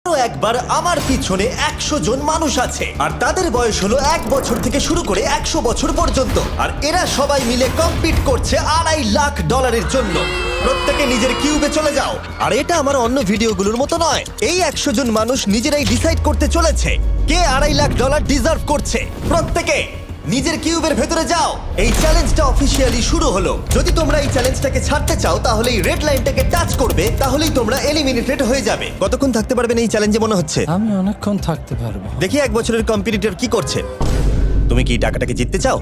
আরো একবার আমার পিছনে 100 জন মানুষ আছে আর তাদের বয়স হলো 1 বছর থেকে শুরু করে 100 বছর পর্যন্ত। আর এরা সবাই মিলে কম্পিট করছে $2.5 লাখ জন্য। প্রত্যেকে নিজের কিউবে চলে যাও। আর এটা আমার অন্য ভিডিওগুলোর মতো নয়, এই 100 জন মানুষ নিজেরাই ডিসাইড করতে চলেছে কে $2.5 লাখ ডিজার্ভ করছে। প্রত্যেকে নিজের কিউবের ভেতরে যাও। এই চ্যালেঞ্জটা অফিসিয়ালি শুরু হলো। যদি তোমরা এই চ্যালেঞ্জটাকে ছাড়তে চাও তাহলে এই রেড লাইনটাকে টাচ করবে, তাহলেই তোমরা এলিমিনেটেড হয়ে যাবে। কতক্ষণ থাকতে পারবেন এই চ্যালেঞ্জে মনে হচ্ছে? আমি অনেকক্ষণ থাকতে পারবো। দেখি 1 বছরের কম্পিটিটর কি করছে। তুমি কি টাকাটাকে জিততে চাও?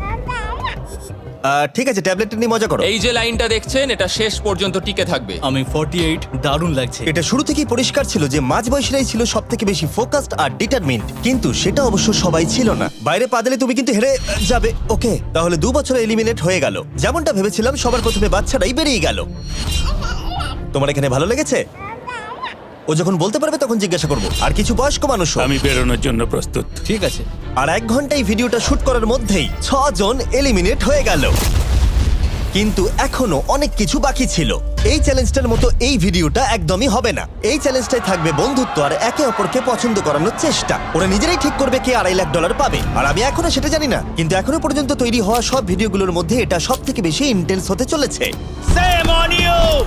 ঠিক আছে, ট্যাবলেটটা নিয়ে মজা করো। এই যে লাইনটা দেখছেন এটা শেষ পর্যন্ত টিকে থাকবে। আমি 48 দারুণ লাগছে। এটা শুরু থেকেই পরিষ্কার ছিল যে মাঝবয়সীরাই ছিল সব থেকে বেশি ফোকাসড আর ডিটারমিন্ড, কিন্তু সেটা অবশ্য সবাই ছিল না। বাইরে পা দিলে তুমি কিন্তু হেরে যাবে। ওকে, তাহলে 2 বছর এলিমিনেট হয়ে গেল। যেমনটা ভেবেছিলাম সবার প্রথমে বাচ্চারাই বেরিয়ে গেল। তোমার এখানে ভালো লেগেছে? ও যখন বলতে পারবে তখন জিজ্ঞাসা করবো। আর কিছু বয়স্ক মানুষ। আমি বেরোনোর জন্য প্রস্তুত। ঠিক আছে। আর 1 ঘন্টায় ভিডিওটা শুট করার মধ্যেই 6 জন এলিমিনেট হয়ে গেল। কিন্তু এখনো অনেক কিছু বাকি ছিল। এই চ্যালেঞ্জটার মতো এই ভিডিওটা একদমই হবে না। এই চ্যালেঞ্জটাই থাকবে বন্ধুত্ব আর একে অপরকে পছন্দ করানোর চেষ্টা। ওরা নিজেরাই ঠিক করবে কে $2.5 লাখ পাবে। আর আমি এখনো সেটা জানি না, কিন্তু এখনো পর্যন্ত তৈরি হওয়া সব ভিডিওগুলোর মধ্যে এটা সব থেকে বেশি ইন্টেন্স হতে চলেছে।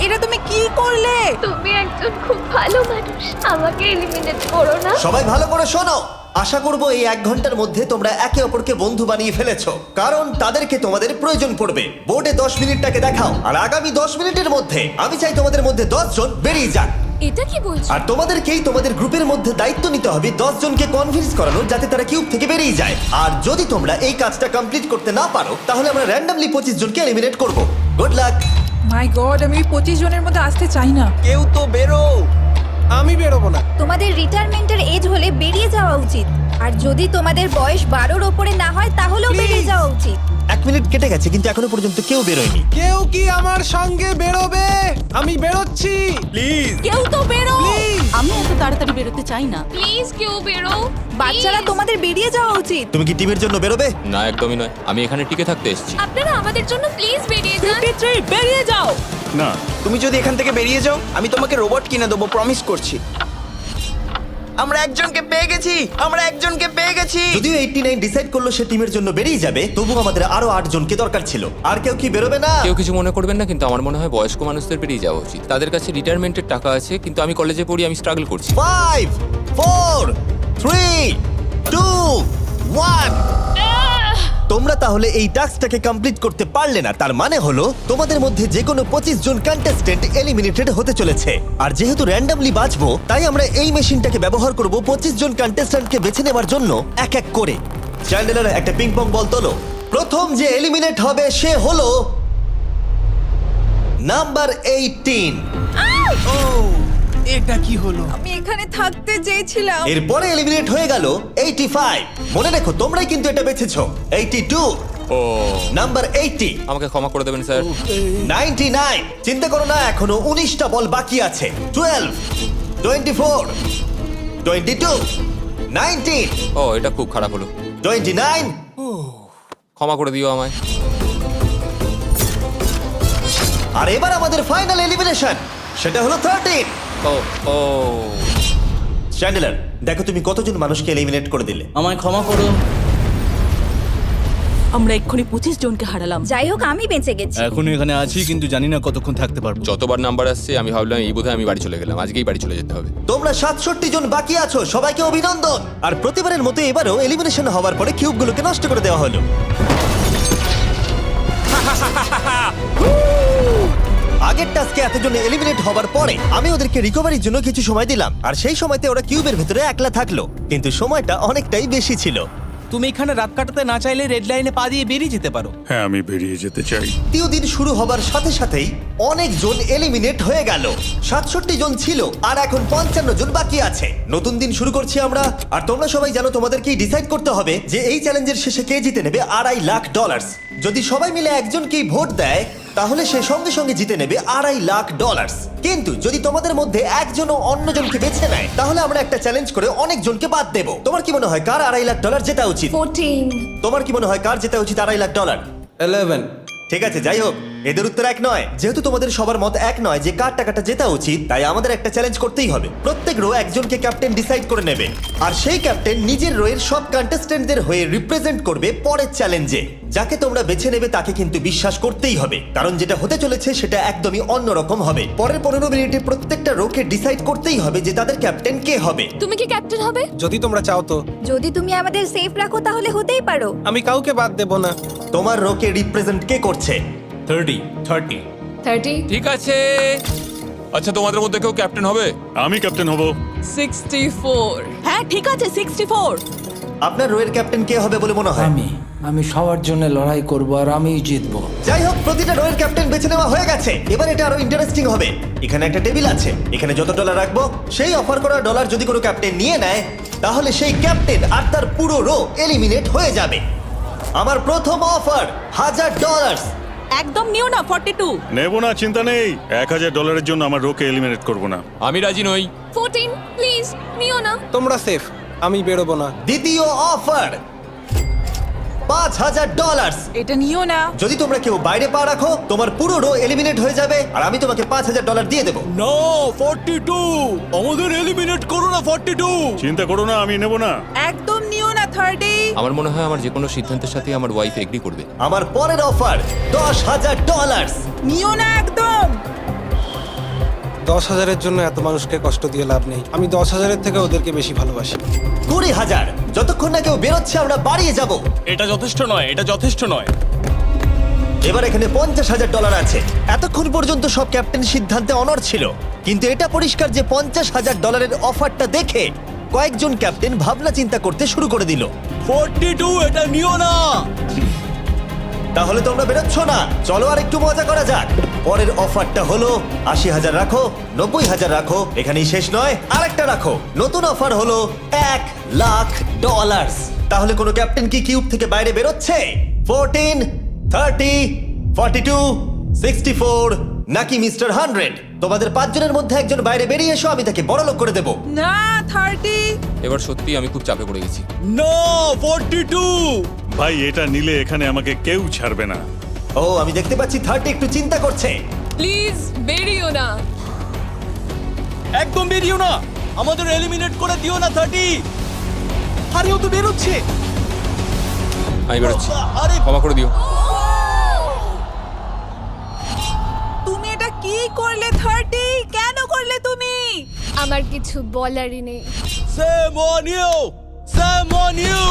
এটা তুমি কি করলে? তুমি একজন খুব ভালো মানুষ, আমাকে এলিমিনেট করো না। সবাই ভালো করে শোনো। আশা করব এই 1 ঘন্টার মধ্যে তোমরা একে অপরকে বন্ধু বানিয়ে ফেলেছো, কারণ তাদেরকে তোমাদের প্রয়োজন পড়বে। বোর্ডে 10 মিনিটটাকে দেখাও, আর আগামী 10 মিনিটের মধ্যে আমি চাই তোমাদের মধ্যে 10 জন বেরিয়ে যাক। এটা কি বলছো? আর তোমাদেরকেই তোমাদের গ্রুপের মধ্যে দায়িত্ব নিতে হবে 10 জনকে কনভিন্স করানোর যাতে তারা কিউব থেকে বেরিয়ে যায়। আর যদি তোমরা এই কাজটা কমপ্লিট করতে না পারো তাহলে আমরা র্যান্ডমলি 25 জনকে এলিমিনেট করব। Good luck. মাই গড, আমি ওই 25 জনের মধ্যে আসতে চাই না। কেউ তো বেরো। আমি বেরোবো না। তোমাদের রিটায়ারমেন্টের এজ হলে বেরিয়ে যাওয়া উচিত। আর যদি তোমাদের বয়স 12-র ওপরে না হয় তাহলেও বেরিয়ে যাওয়া উচিত। 1 মিনিট কেটে গেছে কিন্তু এখনো পর্যন্ত কেউ বেরোয়নি। কেউ কি আমার সঙ্গে বেরোবে? আমি বেরোচ্ছি। প্লিজ। কেউ তো বেরো। আমি এত তাড়াতাড়ি বেরোতে চাই না। প্লিজ কেউ বেরো। বাচ্চারা, তোমাদের বেরিয়ে যাওয়া উচিত। তুমি কি টিমের জন্য বেরোবে? না, একদমই নয়, আমি এখানে টিকে থাকতে এসেছি। আপনারা আমাদের জন্য প্লিজ বেরিয়ে যান। 53 বেরিয়ে যাও। না, তুমি যদি এখান থেকে বেরিয়ে যাও আমি তোমাকে রোবট কিনে দেবো, প্রমিস করছি। আমরা একজনকে পেয়ে গেছি। যদিও 89 ডিসাইড করলো সে টিমের জন্য বেরিয়ে যাবে, তবু আমাদের আরো 8 জনকে দরকার ছিল। আর কেউ কি বেরোবে না? কেউ কিছু মনে করবেন না, কিন্তু আমার মনে হয় বয়স্ক মানুষদের বেরিয়ে যাওয়া উচিত। তাদের কাছে রিটায়ারমেন্টের টাকা আছে, কিন্তু আমি কলেজে পড়ি, আমি স্ট্রাগল করছি। 5 4 3 2 1। তোমরা তাহলে এই টাস্কটাকে কমপ্লিট করতে পারলে না, তার মানে হলো তোমাদের মধ্যে যে কোনো 25 জন কন্টেস্টেন্ট এলিমিনেটেড হতে চলেছে। আর যেহেতু র্যান্ডমলি বাঁচবো, তাই আমরা এই মেশিনটাকে ব্যবহার করব 25 জন কন্টেস্টেন্টকে বেছে নেওয়ার জন্য এক এক করে। চ্যান্ডেলার, একটা পিং পং বল তোলো। প্রথম যে এলিমিনেট হবে সে হলো নাম্বার 18। এটা কি হলো? আমি এখানে থাকতে চেয়েছিলাম। এরপরে এলিমিনেট হয়ে গেল 85। মনে রেখো তোমরাই কিন্তু এটা বেছেছো। 82, ও, নাম্বার 80, আমাকে ক্ষমা করে দেবেন স্যার। 99। চিন্তা করো না, এখনো 19টা বল বাকি আছে। 12, 24, 22, 19, ও, এটা খুব খারাপ হলো। 29। ক্ষমা করে দিও আমায়। আর এবার আমাদের ফাইনাল এলিমিনেশন, সেটা হলো 13। ও ও, চ্যান্ডেলার, দেখো তুমি কতজন মানুষকে এলিমিনেট করে দিলে। আমায় ক্ষমা করো। আমরা এক্ষুনি 25 জনকে হারালাম। যাই হোক, আমি বেঁচে গেছি। এখনো এখানে আছি, কিন্তু জানি না কতক্ষণ থাকতে পারবো। যতবার নাম্বার আসছে আমি ভাবলাম এই বোধহয় আমি বাড়ি চলে গেলাম, আজকেই বাড়ি চলে যেতে হবে। তোমরা 67 জন বাকি আছো, সবাইকে অভিনন্দন। আর প্রতিবারের মতো এবারও এলিমিনেশন হওয়ার পরে কিউবগুলোকে নষ্ট করে দেওয়া হলো। আগের টাস্কে এতজন এলিমিনেট হবার পরে আমি ওদেরকে রিকভারির জন্য কিছু সময় দিলাম, আর সেই সময়তে ওরা কিউবের ভিতরে একলা থাকলো, কিন্তু সময়টা অনেকটাই বেশি ছিল। তুমি এখানে রাত কাটাতে না চাইলে রেড লাইনে পা দিয়ে বেরিয়ে যেতে পারো। হ্যাঁ, আমি বেরিয়ে যেতে চাই। তৃতীয় দিন শুরু হবার সাথে সাথেই অনেকজন এলিমিনেট হয়ে গেল। 67 জন ছিল, আর এখন 55 জন বাকি আছে। নতুন দিন শুরু করছি আমরা, আর তোমরা সবাই জানো তোমাদেরকেই ডিসাইড করতে হবে যে এই চ্যালেঞ্জের শেষে কে জিতে নেবে $2.5 লাখ। যদি সবাই মিলে একজনকেই ভোট দেয় তাহলে সে সঙ্গে সঙ্গে জিতে নেবে $2.5 লাখ। কিন্তু যদি তোমাদের মধ্যে একজনও অন্যজনকে বেছে নেয় তাহলে আমরা একটা চ্যালেঞ্জ করে অনেকজনকে বাদ দেব। তোমার কি মনে হয় কার $2.5 লাখ জেতা উচিত? 14। তোমার কি মনে হয় কার জেতা উচিত $2.5 লাখ? 11। ঠিক আছে, যাই হোক, এদের উত্তর এক নয়। যেহেতু তোমাদের সবার মত এক নয় যে কার টাকাটা জেতা উচিত, তাই আমাদের একটা চ্যালেঞ্জ করতেই হবে। প্রত্যেক রো একজনকে ক্যাপ্টেন ডিসাইড করে নেবে, আর সেই ক্যাপ্টেন নিজের রোয়ের সব কন্টেস্টেন্টদের হয়ে রিপ্রেজেন্ট করবে পরের চ্যালেঞ্জে। যাকে তোমরা বেছে নেবে তাকে কিন্তু বিশ্বাস করতেই হবে, কারণ যেটা হতে চলেছে সেটা একদমই অন্যরকম হবে। পরের 15 মিনিটে প্রত্যেকটা রোকে ডিসাইড করতেই হবে যে তাদের ক্যাপ্টেন কে হবে। তুমি কি ক্যাপ্টেন হবে? যদি তোমরা চাও তো। যদি তুমি আমাদের সেফ রাখো তাহলে হতেই পারো। আমি কাউকে বাদ দেব না। তোমার রোকে রিপ্রেজেন্ট কে করছে? 30 ঠিক আছে। আচ্ছা, তোমাদের মধ্যে কেউ ক্যাপ্টেন হবে? আমি ক্যাপ্টেন হব। 64 হ্যাঁ ঠিক আছে 64। আপনার রোয়ের ক্যাপ্টেন কে হবে বলে মনে হয়? আমি সবার জন্য লড়াই করব আর আমিই জিতবো। যাই হোক, প্রতিটা রোয়ের ক্যাপ্টেন বেছে নেওয়া হয়ে গেছে। এবার এটা আরো ইন্টারেস্টিং হবে। এখানে একটা টেবিল আছে, এখানে যত ডলার রাখবো সেই অফার করা ডলার যদি কোনো ক্যাপ্টেন নিয়ে নেয়, তাহলে সেই ক্যাপ্টেন আর তার পুরো রো এলিমিনেট হয়ে যাবে। আমার প্রথম অফার $1000। একদম নিও না 42। নেব না, চিন্তা নেই। $1000 জন্য আমার রোকে এলিমিনেট করব না। আমি রাজি নই। 14 প্লিজ নিও না। তোমরা সেফ, আমি বেরোবো না। দ্বিতীয় অফার $5000। এটা নিও না। যদি তোমরা কেউ বাইরে পা রাখো, তোমার পুরো রো এলিমিনেট হয়ে যাবে, আর আমি তোমাকে $5000 দিয়ে দেবো। নো 42, আমাদের এলিমিনেট করো না 42। চিন্তা করো না, আমি নেব না। একদম নিও না 30। আমার মনে হয় আমার যে কোনো সিদ্ধান্তের সাথে আমার ওয়াইফ এগ্রি করবে। আমার পরের অফার $10000। নিও না একদম। 10,000-এর জন্য এত মানুষকে কষ্ট দিয়ে লাভ নেই। আমি 10,000-এর থেকে ওদেরকে বেশি ভালোবাসি। 20,000। যতক্ষণ না কেউ বেরোচ্ছে আমরা বাড়িয়ে যাব। এটা যথেষ্ট নয়, এটা যথেষ্ট নয়। এবার এখানে $50,000 আছে। এতক্ষণ পর্যন্ত সব ক্যাপ্টেন সিদ্ধান্তে অনড় ছিল, কিন্তু এটা পরিষ্কার যে $50,000-এর অফারটা দেখে কয়েকজন ক্যাপ্টেন ভাবনা চিন্তা করতে শুরু করে দিল। 42, এটা নিও না। তাহলে তোমরা বেরোচ্ছ না? চলো আর একটু মজা করা যাক। পরের অফারটা হলো 80,000 রাখো, 90,000 রাখো, এখানেই শেষ নয়, আরেকটা রাখো। নতুন অফার হলো $1,00,000। তাহলে কোনো ক্যাপ্টেন কি কিউব থেকে বাইরে বেরোচ্ছে? 14, 30, 42, 64 নাকি মিস্টার 100? তোমাদের 5 জনের মধ্যে একজন বাইরে বেরিয়ে এসো, আমি তাকে বড়লোক করে দেবো। না 30। এবার সত্যি আমি খুব চাপে পড়ে গেছি। নো 42। ভাই, এটা নিলে এখানে আমাকে কেউ ছাড়বে না। ও, আমি দেখতে পাচ্ছি 30 একটু চিন্তা করছে। প্লিজ বেরিও না। একদম বেরিও না, আমাদের এলিমিনেট করে দিও না 30। আরে ও তো বেরোচ্ছে। আমি বেরোচ্ছি, আরে ক্ষমা করে দিও। তুমি এটা কি করলে 30? কেন করলে তুমি? আমার কিছু বলারই নেই। Shame on you, shame on you.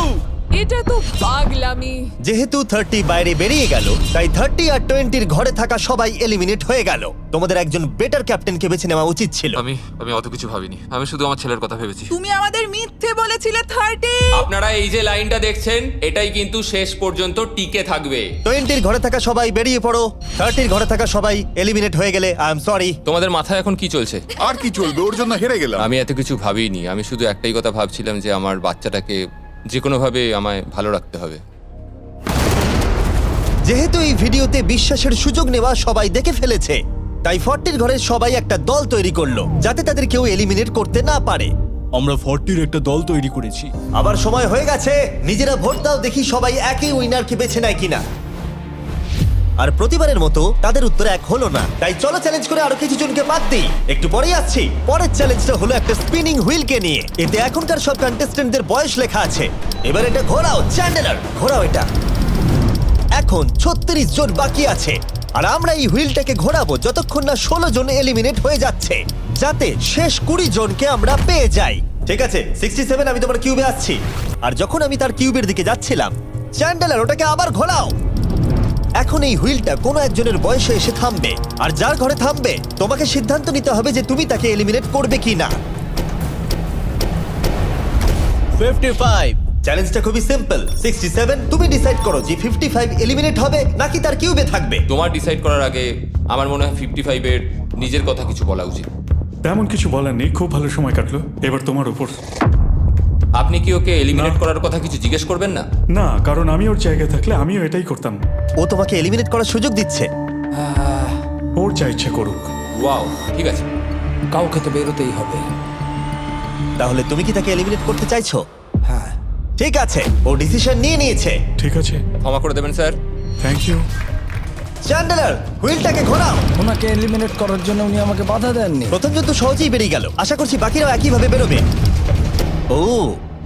এটা তো পাগলামি। যেহেতু 30 বাইরে বেরিয়ে গেল, তাই 30 আর 20-র ঘরে থাকা সবাই এলিমিনেট হয়ে গেল। তোমাদের একজন বেটার ক্যাপ্টেনকে বেছে নেওয়া উচিত ছিল। আমি অত কিছু ভাবিনি, আমি শুধু আমার ছেলের কথা ভেবেছি। তুমি আমাদের মিথ্যে বলেছিলে 30। আপনারা এই যে লাইনটা দেখছেন, এটাই কিন্তু শেষ পর্যন্ত টিকে থাকবে। 20-র ঘরে থাকা সবাই বেরিয়ে পড়ো। 30-র ঘরে থাকা সবাই এলিমিনেট হয়ে গেলে আই এম সরি। তোমাদের মাথায় এখন কি চলছে? আর কি চলবে, ওর জন্য হেরে গেলাম। আমি এত কিছু ভাবিনি, আমি শুধু একটাই কথা ভাবছিলাম যে আমার বাচ্চাটাকে যে কোনোভাবে আমায় ভালো রাখতে হবে। যেহেতু এই ভিডিওতে বিশ্বাসের সুযোগ নেওয়া সবাই দেখে ফেলেছে, তাই 40-র ঘরের সবাই একটা দল তৈরি করলো যাতে তাদের কেউ এলিমিনেট করতে না পারে। আমরা 40-র একটা দল তৈরি করেছি। আবার সময় হয়ে গেছে, নিজেরা ভোট দাও, দেখি সবাই একই উইনারকে বেছে নেয় কিনা। আর প্রতিবারের মতো তাদের উত্তর এক হলো না, তাই চলো চ্যালেঞ্জ করে আরো কিছু জনকে বাদ দিই। একটু পরেই আসছি। পরের চ্যালেঞ্জটা হলো একটা স্পিনিং হুইলকে নিয়ে। এতে এখনকার সব কন্টেস্টেন্টদের বয়স লেখা আছে। এবার এটা ঘোরাও, চ্যান্ডেলার ঘোরাও এটা। এখন 36 জন বাকি আছে, আর আমরা এই হুইলটাকে ঘোরাবো যতক্ষণ না 16 জন এলিমিনেট হয়ে যাচ্ছে, যাতে শেষ 20 জনকে আমরা পেয়ে যাই। ঠিক আছে 67, আমি তোমার কিউবে আসছি। আর যখন আমি তার কিউবের দিকে যাচ্ছিলাম, চ্যান্ডেলার ওটাকে আবার ঘোরাও। এখন এই হুইলটা কোনো একজনের বয়সে এসে থামবে, আর যার ঘরে থামবে তোমাকে সিদ্ধান্ত নিতে হবে যে তুমি তাকে এলিমিনেট করবে কিনা। 55। চ্যালেঞ্জটা খুবই সিম্পল। 67, তুমি ডিসাইড করো যে 55 এলিমিনেট হবে নাকি তার কিউবে থাকবে। তোমার ডিসাইড করার আগে আমার মনে হয় 55-এর নিজের কথা কিছু বলা উচিত। তেমন কিছু বলার নেই, খুব ভালো সময় কাটলো। এবার তোমার উপর। আপনি কি ওকে এলিমিনেট না। করার কথা কিছু জিজ্ঞেস করবেন না? না, কারণ আমি ওর জায়গায় থাকলে আমিও এটাই করতাম। ও তোমাকে এলিমিনেট করার সুযোগ দিচ্ছে। ওর যা ইচ্ছে করুক। ওয়াও, ঠিক আছে। কাউকে তো বেরোতেই হবে। তাহলে তুমি কি তাকে এলিমিনেট করতে চাইছো? হ্যাঁ। ঠিক আছে, ও ডিসিশন নিয়ে নিয়েছে। ঠিক আছে, ক্ষমা করে দেবেন স্যার। Thank you. চ্যান্ডেলার হুইলটাকে ঘোরাও। ওনাকে এলিমিনেট করার জন্য উনি আমাকে বাধা দেননি। প্রথম জন তো সহজেই বেরিয়ে গেল, আশা করছি বাকিরাও একইভাবে বেরোবে। ও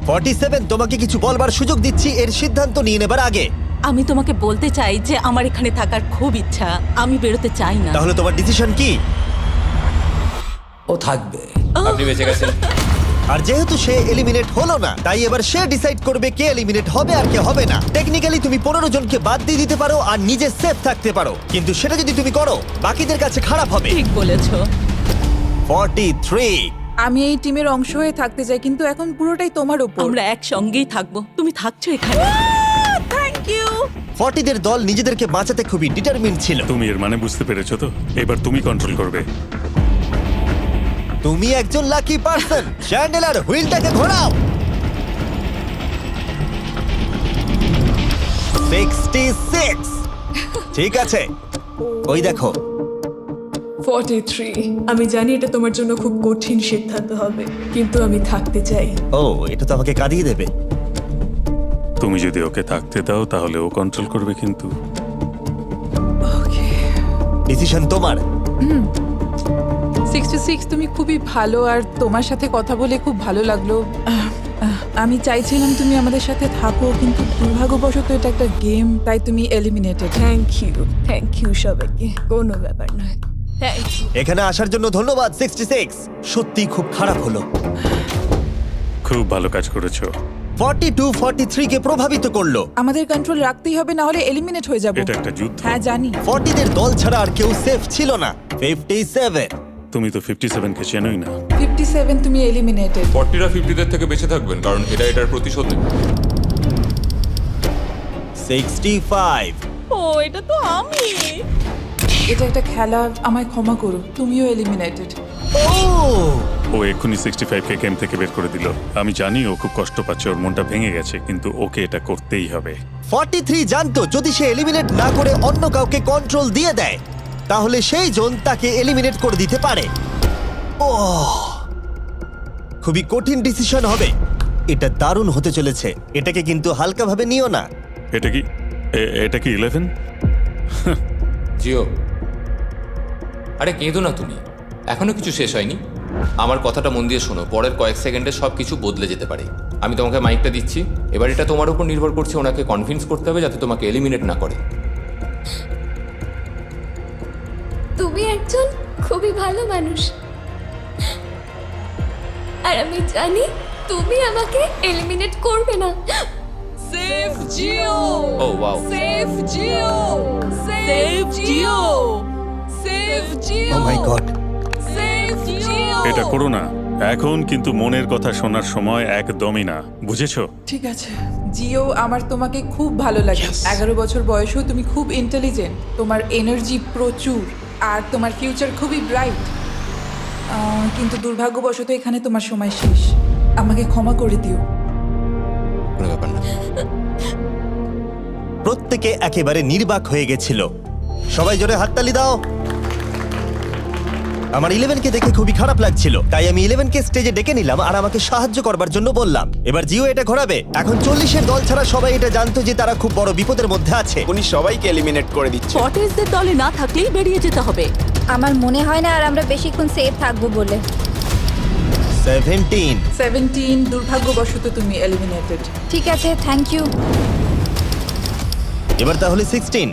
47, তোমাকে কিছু বলবার সুযোগ দিচ্ছি এর সিদ্ধান্ত নিয়ে নেবার আগে। আমি তোমাকে বলতে চাই যে আমার এখানে থাকার খুব ইচ্ছা, আমি বেরোতে চাই না। তাহলে তোমার ডিসিশন কি? ও থাকবে। আপনি বেঁচে গেছেন। আর যেহেতু সে এলিমিনেট হলো না, তাই এবার সে ডিসাইড করবে কে এলিমিনেট হবে আর কে হবে না। টেকনিক্যালি তুমি 15 জনকে বাদ দিয়ে দিতে পারো আর নিজে সেফ থাকতে পারো, কিন্তু সেটা যদি তুমি করো বাকিদের কাছে খারাপ হবে। ঠিক বলেছো। 43। আমি এই টিমের অংশ হয়ে থাকতে চাই, কিন্তু এখন পুরোটাই তোমার উপর। আমরা একসঙ্গেই থাকবো, তুমি থাকছো এখানে। Thank you. 40 দের দল নিজেদেরকে বাঁচাতে খুবই ডিটারমিন্ড ছিল। তুমি এর মানে বুঝতে পেরেছো তো? এবার তুমি কন্ট্রোল করবে। তুমি একজন লাকি পারসন। চ্যান্ডেলার হুইলটাকে ঘোরাও। 66। ঠিক আছে, ওই দেখো। 43। আমি জানি এটা তোমার জন্য খুব কঠিন সিদ্ধান্ত হবে, কিন্তু আমি থাকতে চাই। ও, এটা তো আমাকে কাঁদিয়ে দেবে। তুমি যদি ওকে থাকতে দাও তাহলে ও কন্ট্রোল করবে, কিন্তু ডিসিশন তোমার। 66, তুমি খুবই ভালো আর তোমার সাথে কথা বলে খুব ভালো লাগলো। আমি চাইছিলাম তুমি আমাদের সাথে থাকো, কিন্তু দুর্ভাগ্যবশত এটা একটা গেম, তাই তুমি এলিমিনেটেড। থ্যাংক ইউ সবাইকে, কোনো ব্যাপার নয়। Thank you. এখানে আসার জন্য ধন্যবাদ 66। সত্যি খুব খারাপ হলো। খুব ভালো কাজ করেছো। 42 43 কে প্রভাবিত করলো। আমাদের কন্ট্রোল রাখতেই হবে, না হলে এলিমিনেট হয়ে যাব। এটা একটা যুদ্ধ। হ্যাঁ জানি। 40 দের দল ছাড়া আর কেউ সেফ ছিল না। 57। তুমি তো 57 কে চেনোই না। 57, তুমি এলিমিনেটেড। 40রা 50দের থেকে বেঁচে থাকবেন, কারণ এটার প্রতিশোধ নেবে। 65। ও, এটা তো আমি। এটা একটা খেলা, আমায় ক্ষমা করো, তুমিও এলিমিনেটেড। ও এক্ষুনি 65 কে গেম থেকে বের করে দিল। আমি জানি ও খুব কষ্ট পাচ্ছে, ওর মনটা ভেঙে গেছে, কিন্তু ওকে এটা করতেই হবে। 43 জানতো যদি সে এলিমিনেট না করে অন্য কাউকে কন্ট্রোল দিয়ে দেয়, তাহলে সেই জন তাকে এলিমিনেট করে দিতে পারে। ও, খুবই কঠিন ডিসিশন হবে। এটা দারুণ হতে চলেছে। এটাকে কিন্তু হালকাভাবে নিও না। এটা কি 11? জিও, আরে কেঁদো না তুমি, এখনো কিছু শেষ হয়নি। আমার কথাটা মন দিয়ে শোনো, পরের কয়েক সেকেন্ডে সব কিছু বদলে যেতে পারে। আমি তোমাকে মাইকটা দিচ্ছি, এবার এটা তোমার উপর নির্ভর করছে। ওনাকে কনভিন্স করতে হবে যাতে তোমাকে এলিমিনেট না করে। তুমি একজন খুবই ভালো মানুষ, আর আমি জানি তুমি আমাকে এলিমিনেট করবে না। Save Jio. Oh wow, save Jio. Save Jio. Save Jio. Oh my god. Save Jio. এটা করো না এখন, কিন্তু মনের কথা শোনার সময় একদমই না, বুঝেছো? ঠিক আছে জিও, আমার তোমাকে খুব ভালো লাগে। 11 বছর বয়সেও তুমি খুব ইন্টেলিজেন্ট, তোমার এনার্জি প্রচুর, আর তোমার ফিউচার খুবই ব্রাইট। কিন্তু দুর্ভাগ্যবশত এখানে তোমার সময় শেষ। আমাকে ক্ষমা করে দিও। কোনো ব্যাপার না। প্রত্যেকে একেবারে নির্বাক হয়ে গেছিল। সবাই জোরে হাততালি দাও। আমার 11 কে দেখে খুবই খারাপ লাগছিল, তাই আমি 11 কে স্টেজে ডেকে নিলাম আর আমাকে সাহায্য করবার জন্য বললাম। এবার জিও এটা ঘোরাবে। এখন 40 এর দল ছাড়া সবাই এটা জানতো যে তারা খুব বড় বিপদের মধ্যে আছে। উনি সবাইকে এলিমিনেট করে দিচ্ছে। 40দের দলে না থাকলেই বেরিয়ে যেতে হবে। আমার মনে হয় না আর আমরা বেশিক্ষণ সেফ থাকবো বলে। 17। দুর্ভাগ্যবশত তুমি এলিমিনেটেড। ঠিক আছে, থ্যাংক ইউ। এবার তাহলে 16।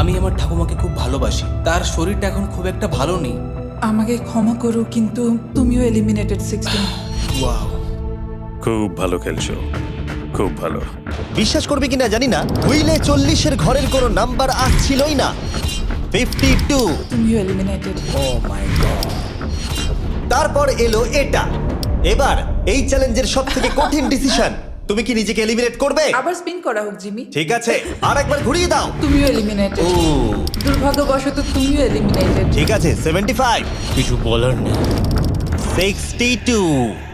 আমি আমার ঠাকুমাকে খুব ভালোবাসি, তার শরীরটা এখন খুব একটা ভালো নেই। আমাকে ক্ষমা করো, কিন্তু তুমিও এলিমিনেটেড 16। ওয়াও, খুব ভালো খেলছো, খুব ভালো। বিশ্বাস করবে কিনা জানি না, হুইলে 40 এর ঘরের কোনো নাম্বার আসছিলই না। 52। তুমিও এলিমিনেটেড। O my god. তারপর এলো এটা। এবার এই চ্যালেঞ্জের সবথেকে কঠিন ডিসিশন। তুমি কি নিজেকে এলিমিনেট করবে? আবার স্পিন করা হোক জিমি। ঠিক আছে, আর একবার ঘুরিয়ে দাও। তুমিও এলিমিনেটেড। ও, দুর্ভাগ্যবশত তুমিও এলিমিনেটেড। ঠিক আছে। 75। কিছু বলার নেই। 62।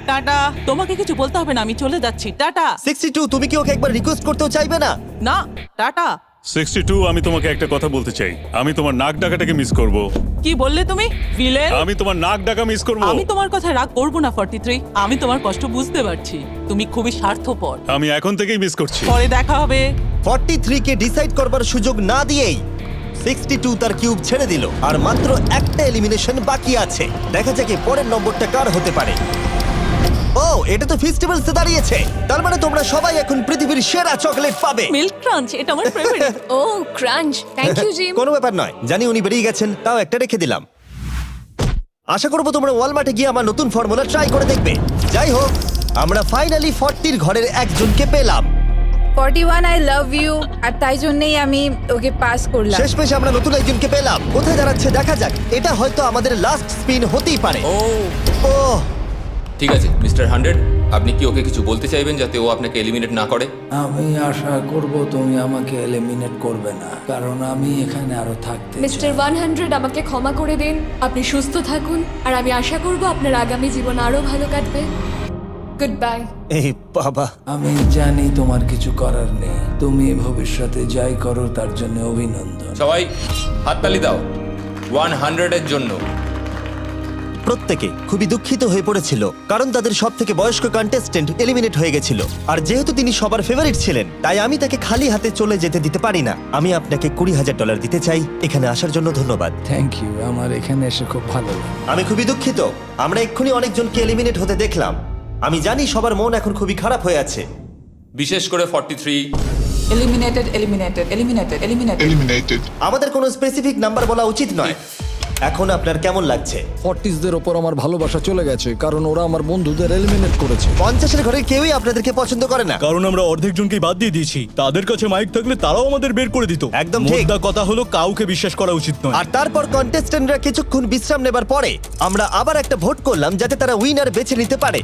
টাটা। তোমাকে কিছু বলতে হবে না, আমি চলে যাচ্ছি। টাটা। 62। তুমি কি ওকে একবার রিকোয়েস্ট করতেও চাইবে না? না, টাটা। 62, আমি তোমাকে একটা কথা বলতে চাই। আমি তোমার নাক ডাকাটাকে মিস করব। কি বললে তুমি? ভিলেন। আমি তোমার নাক ডাকা মিস করব। আমি তোমার কথা রাগ করব না 43। আমি তোমার কষ্ট বুঝতে পারছি। তুমি খুবই স্বার্থপর। আমি এখন থেকেই মিস করছি। পরে দেখা হবে। 43 কে ডিসাইড করবার সুযোগ না দিয়েই 62 তার কিউব ছেড়ে দিল আর মাত্র একটা এলিমিনেশন বাকি আছে। দেখা যাক এর পরের নম্বরটা কার হতে পারে। ও, এটা তো ফেস্টিভ্যালসে দাঁড়িয়েছে। তার মানে তোমরা সবাই এখন পৃথিবীর সেরা চকলেট পাবে। মিল্ক ক্রাঞ্চ এটা আমার ফেভারিট। ও ক্রাঞ্চ, থ্যাংক ইউ জিম। কোনো ব্যাপার নয়, জানি উনি বেরিয়ে গেছেন, তাও একটা রেখে দিলাম। আশা করবো তোমরা ওয়ালমার্টে গিয়ে আমার নতুন ফর্মুলা ট্রাই করে দেখবে। যাই হোক, আমরা ফাইনালি 40 ঘরের একজনকে পেলাম। 41 আই লাভ ইউ, আর তাই জন্যই আমি ওকে পাস করলাম। শেষমেশ আমরা নতুন একজনকে পেলাম। কোথায় দাঁড়াচ্ছে দেখা যাক। এটা হয়তো আমাদের লাস্ট স্পিন হতেই পারে। ও ঠিক আছে মিস্টার 100, আপনি কি ওকে কিছু বলতে চাইবেন যাতে ও আপনাকে এলিমিনেট না করে? আমি আশা করব তুমি আমাকে এলিমিনেট করবে না, কারণ আমি এখানে আরো থাকতে মিস্টার 100 আমাকে ক্ষমা করে দিন। আপনি সুস্থ থাকুন, আর আমি আশা করব আপনার আগামী জীবন আরো ভালো কাটবে। Good bye. এই বাবা, আমি জানি তোমার কিছু করার নেই। তুমি ভবিষ্যতে যাই করো তার জন্য অভিনন্দন। সবাই হাততালি দাও 100 এর জন্য। প্রত্যেকে খুবই দুঃখিত হয়ে পড়েছিল কারণ তাদের সব থেকে বয়স্ক কন্টেস্টেন্ট এলিমিনেট হয়ে গেছিল। আর যেহেতু তিনি সবার ফেভারিট ছিলেন, তাই আমি তাকে খালি হাতে চলে যেতে দিতে পারি না। আমি আপনাকে $20,000 দিতে চাই। এখানে আসার জন্য ধন্যবাদ। থ্যাংক ইউ, আমার এখানে এসে খুব ভালো লাগে। আমি খুবই দুঃখিত, আমরা এক্ষুনি অনেকজনকে এলিমিনেট হতে দেখলাম। আমি জানি সবার মন এখন খুবই খারাপ হয়ে আছে। বিশেষ করে 43। Eliminated, eliminated, eliminated, eliminated. আমাদের কোনো স্পেসিফিক নাম্বার বলা উচিত নয়। এখন আপনার কেমন লাগছে? 40দের ওপর আমার ভালোবাসা চলে গেছে, কারণ ওরা আমার বন্ধুদের এলিমিনেট করেছে। 50-এর ঘরের কেউই আপনাদেরকে পছন্দ করে না। কারণ আমরা অর্ধেক জনকেই বাদ দিয়ে দিয়েছি। তাদের কাছে মাইক থাকলে তারাও আমাদের বের করে দিত। একদম ঠিক। মোদ্দা কথা হলো কাউকে বিশ্বাস করা উচিত নয়। আর তারপর কন্টেস্টেন্টরা কিছুক্ষণ বিশ্রাম নেবার পরে আমরা আবার একটা ভোট করলাম যাতে তারা উইনার বেছে নিতে পারে।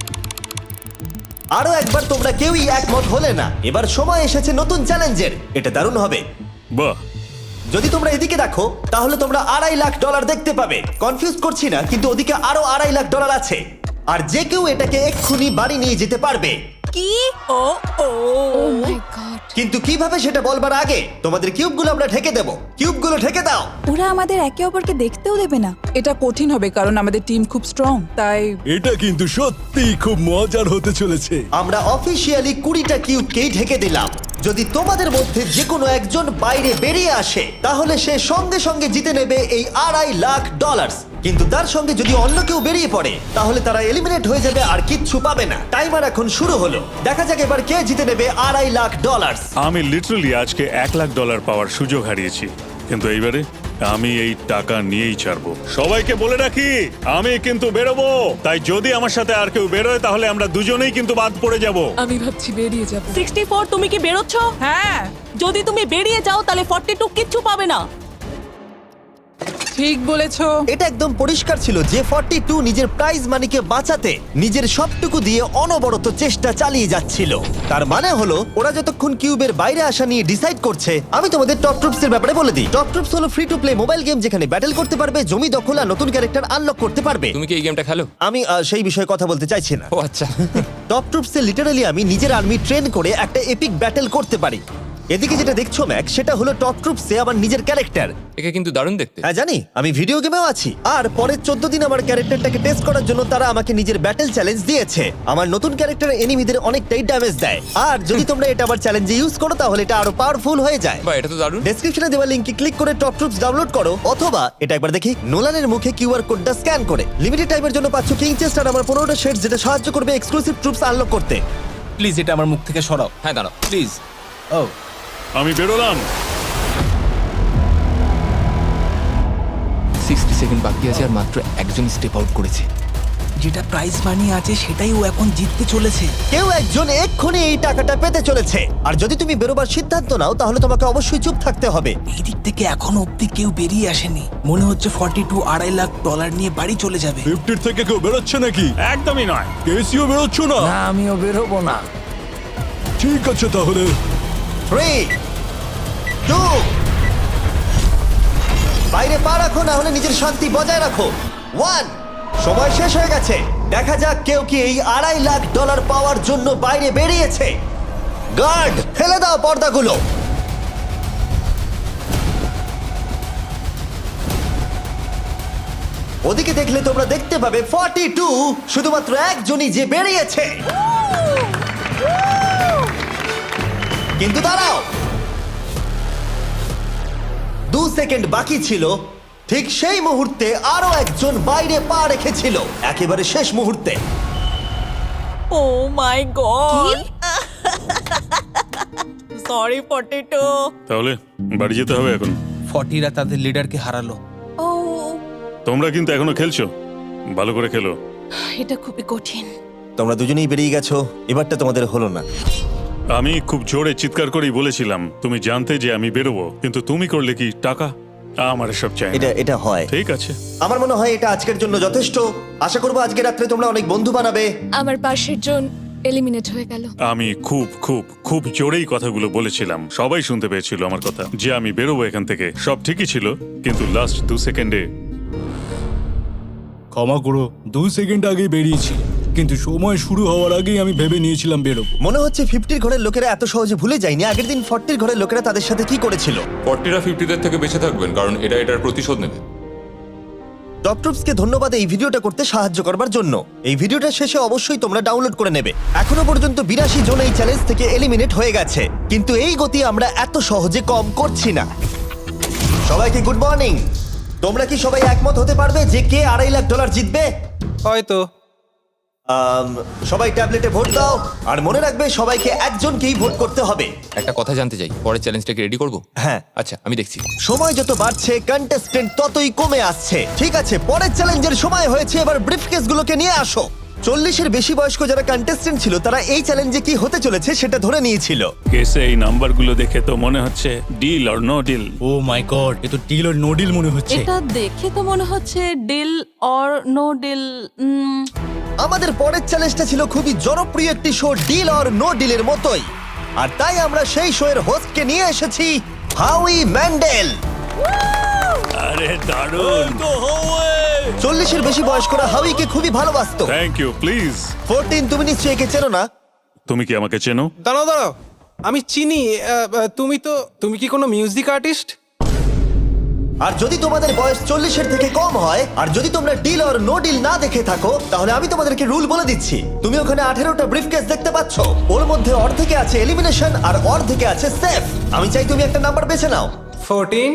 আরো একবার তোমরা কেউই একমত হলে না। এবার সময় এসেছে নতুন চ্যালেঞ্জের। এটা দারুণ হবে। বাহ, যদি তোমরা এদিকে দেখো তাহলে তোমরা $2.5 লাখ দেখতে পাবে। কনফিউজ করছি না, কিন্তু ওদিকে আরো $2.5 লাখ আছে। আর যে কেউ এটাকে এক্ষুনি বাড়ি নিয়ে যেতে পারবে। কি? ও ও ও মাই গড। কিন্তু কিভাবে সেটা বলবার আগে তোমাদের কিউবগুলো আমরা ঢেকে দেব। কিউবগুলো ঢেকে দাও। ওরা আমাদের একে অপরকে দেখতেও দেবে না। এটা কঠিন হবে কারণ আমাদের টিম খুব স্ট্রং, তাই এটা কিন্তু সত্যি খুব মজার হতে চলেছে। আমরা অফিসিয়ালি 20টা কিউবকেই ঢেকে দিলাম। যদি তোমাদের মধ্যে যে কোনো একজন বাইরে বেরিয়ে আসে তাহলে সে সঙ্গে সঙ্গে জিতে নেবে এই $2.5 লাখ। কিন্তু তার সঙ্গে যদি অন্য কেউ বেরিয়ে পড়ে তাহলে তারা এলিমিনেট হয়ে যাবে আর কিচ্ছু পাবে না। টাইমার এখন শুরু হলো। দেখা যাক এবার কে জিতে নেবে $2.5 লাখ। আমি লিটারালি আজকে $1 লাখ পাওয়ার সুযোগ হারিয়েছি, কিন্তু এইবারে আমি এই টাকা নিয়েই ছাড়বো। সবাইকে বলে রাখি, আমি কিন্তু বেরোবো। তাই যদি আমার সাথে আর কেউ বেরোয় তাহলে আমরা দুজনেই কিন্তু বাদ পড়ে যাব। আমি ভাবছি বেরিয়ে যাব। 64 তুমি কি বেরোচ্ছ? হ্যাঁ, যদি তুমি বেরিয়ে যাও তাহলে 42 কিচ্ছু পাবে না। ঠিক বলেছো। এটা একদম পরিষ্কার ছিল যে 42 নিজের প্রাইজ মানিকে বাঁচাতে নিজের সবটুকু দিয়ে অনবরত চেষ্টা চালিয়ে যাচ্ছিল। তার মানে হলো ওরা যতক্ষণ কিউবের বাইরে আসা নিয়ে ডিসাইড করছে। আমি তোমাদের টপ ট্রুপস এর ব্যাপারে বলে দিই। টপ ট্রুপস হলো free to play mobile game যেখানে ব্যাটল করতে পারবে, জমি দখল আর নতুন ক্যারেক্টার আনলক করতে পারবে। তুমি কি এই গেমটা খেলো? আমি সেই বিষয়ে কথা বলতে চাইছি না। ও আচ্ছা। টপ ট্রুপসে লিটারালি আমি নিজের আর্মি ট্রেন করে একটা এপিক ব্যাটল করতে পারি। এদিকে যেটা দেখছো ম্যাক, সেটা হলো টপ ট্রুপসে আমার নিজের ক্যারেক্টার। একে কিন্তু দারুণ দেখতে। হ্যাঁ জানি, আমি ভিডিও গেমেও আছি। আর পরের 14 দিন আমার ক্যারেক্টারটাকে টেস্ট করার জন্য তারা আমাকে নিজের ব্যাটল চ্যালেঞ্জ দিয়েছে। আমার নতুন ক্যারেক্টার এনিমিদের অনেকটাই ড্যামেজ দেয়। আর যদি তোমরা এটা আবার চ্যালেঞ্জে ইউজ করো তাহলে এটা আরো পাওয়ারফুল হয়ে যায়। বাহ, এটা তো দারুণ। ডেসক্রিপশনে দেওয়া লিংকে ক্লিক করে টপ ট্রুপস ডাউনলোড করো, অথবা এটা একবার দেখি নোলানের মুখে কিউআর কোডটা স্ক্যান করে। লিমিটেড টাইমের জন্য পাচ্ছ কিং চেস্ট আর আমার 15টা শেডস, যেটা সাহায্য করবে এক্সক্লুসিভ ট্রুপস আনলক করতে। প্লিজ এটা আমার মুখ থেকে সরাও। হ্যাঁ দাঁড়াও। প্লিজ। ও আমি বেরোলাম। 60 সেকেন্ড বাকি আছে আর মাত্র একজন স্টেপ আউট করেছে। যেটা প্রাইজ মানি আছে সেটাই ও এখন জিততে চলেছে। কেউ একজন এক্ষুনি এই টাকাটা পেতে চলেছে। আর যদি তুমি বেরোবার সিদ্ধান্ত নাও তাহলে তোমাকে অবশ্যই চুপ থাকতে হবে। এই দিক থেকে এখনো অব্দি কেউ বেরিয়ে আসেনি। মনে হচ্ছে 42 $2.5 লাখ নিয়ে বাড়ি চলে যাবে। 50 থেকে কেউ বেরোচ্ছে নাকি? একদমই নয়। কেসিও বেরোচ্ছ না? না, আমিও বেরোবো না। ঠিক আছে তাহলে। 3, 2, বাইরে পা রাখো, না হলে নিজের শান্তি বজায় রাখো। 1, সময় শেষ হয়ে গেছে। দেখা যাক কেউ কি এই $2.5 লাখ পাওয়ার জন্য বাইরে বেরিয়েছে। গার্ড, ফেলে দাও পর্দাগুলো। ওদিকে দেখলে তোমরা দেখতে পাবে 42 শুধুমাত্র একজনই যে বেরিয়েছে। কিন্তু দাঁড়াও, 2 সেকেন্ড বাকি ছিল, ঠিক সেই মুহূর্তে আরো একজন বাইরে পা রেখেছিল, একেবারে শেষ মুহূর্তে। ও মাই গড সরি পটেটো। তাহলে বাড়ি যেতে হবে এখন। ফর্টিরা তাদের লিডারকে হারালো। ও তোমরা কিন্তু এখনো খেলছো, ভালো করে খেলো। এটা খুবই কঠিন। তোমরা দুজনেই বেরিয়ে গেছো, এবারটা তোমাদের হলো না। আমি খুব জোরে চিৎকার করেই বলেছিলাম তুমি জানতে যে আমি বেরোবো, কিন্তু তুমি করলে কি টাকা? আমার সব চাই না। এটা হয়। ঠিক আছে, আমার মনে হয় এটা আজকের জন্য যথেষ্ট। আশা করবো আজকে রাত্রে তোমরা অনেক বন্ধু বানাবে। আমার পাশের জন এলিমিনেট হয়ে গেল। আমি খুব খুব খুব জোরেই কথাগুলো বলেছিলাম, সবাই শুনতে পেয়েছিল আমার কথা, যে আমি বেরোবো এখান থেকে। সব ঠিকই ছিল, কিন্তু লাস্ট 2 সেকেন্ডে। ক্ষমা করো, 2 সেকেন্ড আগে বেরিয়েছি, কিন্তু সময় শুরু হওয়ার আগেই আমি ভেবে নিয়েছিলাম বেরোবো। মনে হচ্ছে 50 ঘরের লোকেরা এত সহজে ভুলে যায়নি আগের দিন 40 ঘরের লোকেরা তাদের সাথে কি করেছিল। 40রা 50দের থেকে বেঁচে থাকবেন, কারণ এটার প্রতিশোধ নেবে। টপ ট্রুপসকে ধন্যবাদ এই ভিডিওটা করতে সাহায্য করবার জন্য। এই ভিডিওটা শেষে অবশ্যই তোমরা ডাউনলোড করে নেবে। এখনো পর্যন্ত 82 জন এই চ্যালেঞ্জ থেকে এলিমিনেট হয়ে গেছে, কিন্তু এই গতি আমরা এত সহজে কম করছি না। সবাইকে গুড মর্নিং। তোমরা কি সবাই একমত হতে পারবে যে কে $2.5 লাখ জিতবে? হয়তো। সবাই ট্যাবলেটে ভোট দাও, আর মনে রাখবে সবাইকে একজনকেই ভোট করতে হবে। একটা কথা জানতে চাই, পরের চ্যালেঞ্জটাকে রেডি করবো? হ্যাঁ। আচ্ছা, আমি দেখছি। সময় যত বাড়ছে কন্টেস্টেন্ট ততই কমে আসছে। ঠিক আছে, পরের চ্যালেঞ্জের সময় হয়েছে, এবার ব্রিফকেস গুলোকে নিয়ে আসো। 40-এর বেশি বয়স্ক যারা কন্টেস্টেন্ট ছিল তারা এই চ্যালেঞ্জে কি হতে চলেছে সেটা ধরে নিয়েছিল। কেসে এই নাম্বারগুলো দেখে তো মনে হচ্ছে deal or no deal. Oh my god, এ তো ডিল আর নো ডিল মনে হচ্ছে। এটা দেখে তো মনে হচ্ছে ডিল অর নো ডিল। আমাদের পরের চ্যালেঞ্জটা ছিল খুবই জনপ্রিয় একটি শো, ডিল অর নো ডিলের মতোই, আর তাই আমরা সেই শো এর হোস্টকে নিয়ে এসেছি, হাউই ম্যান্ডেল। আরে দারুণ। 40-এর বেশি বয়স্করা হাউইকে খুবই ভালোবাসতো। Thank you, please. 14, তুমি নিশ্চয়ই একে চেনো না? তুমি কি আমাকে চেনো? দাঁড়াও, আমি চিনি। তুমি কি কোনো মিউজিক আর্টিস্ট? আর যদি তোমাদের বয়স 40-এর থেকে কম হয়, আর যদি তোমরা ডিল অর নো ডিল না দেখে থাকো, তাহলে আমি তোমাদেরকে রুল বলে দিচ্ছি। তুমি ওখানে 18টা ব্রিফকেস দেখতে পাচ্ছ, ওর মধ্যে অর্ধেকে আছে এলিমিনেশন আর অর্ধেকে আছে সেফ। আমি চাই তুমি একটা নাম্বার বেছে নাও। 14।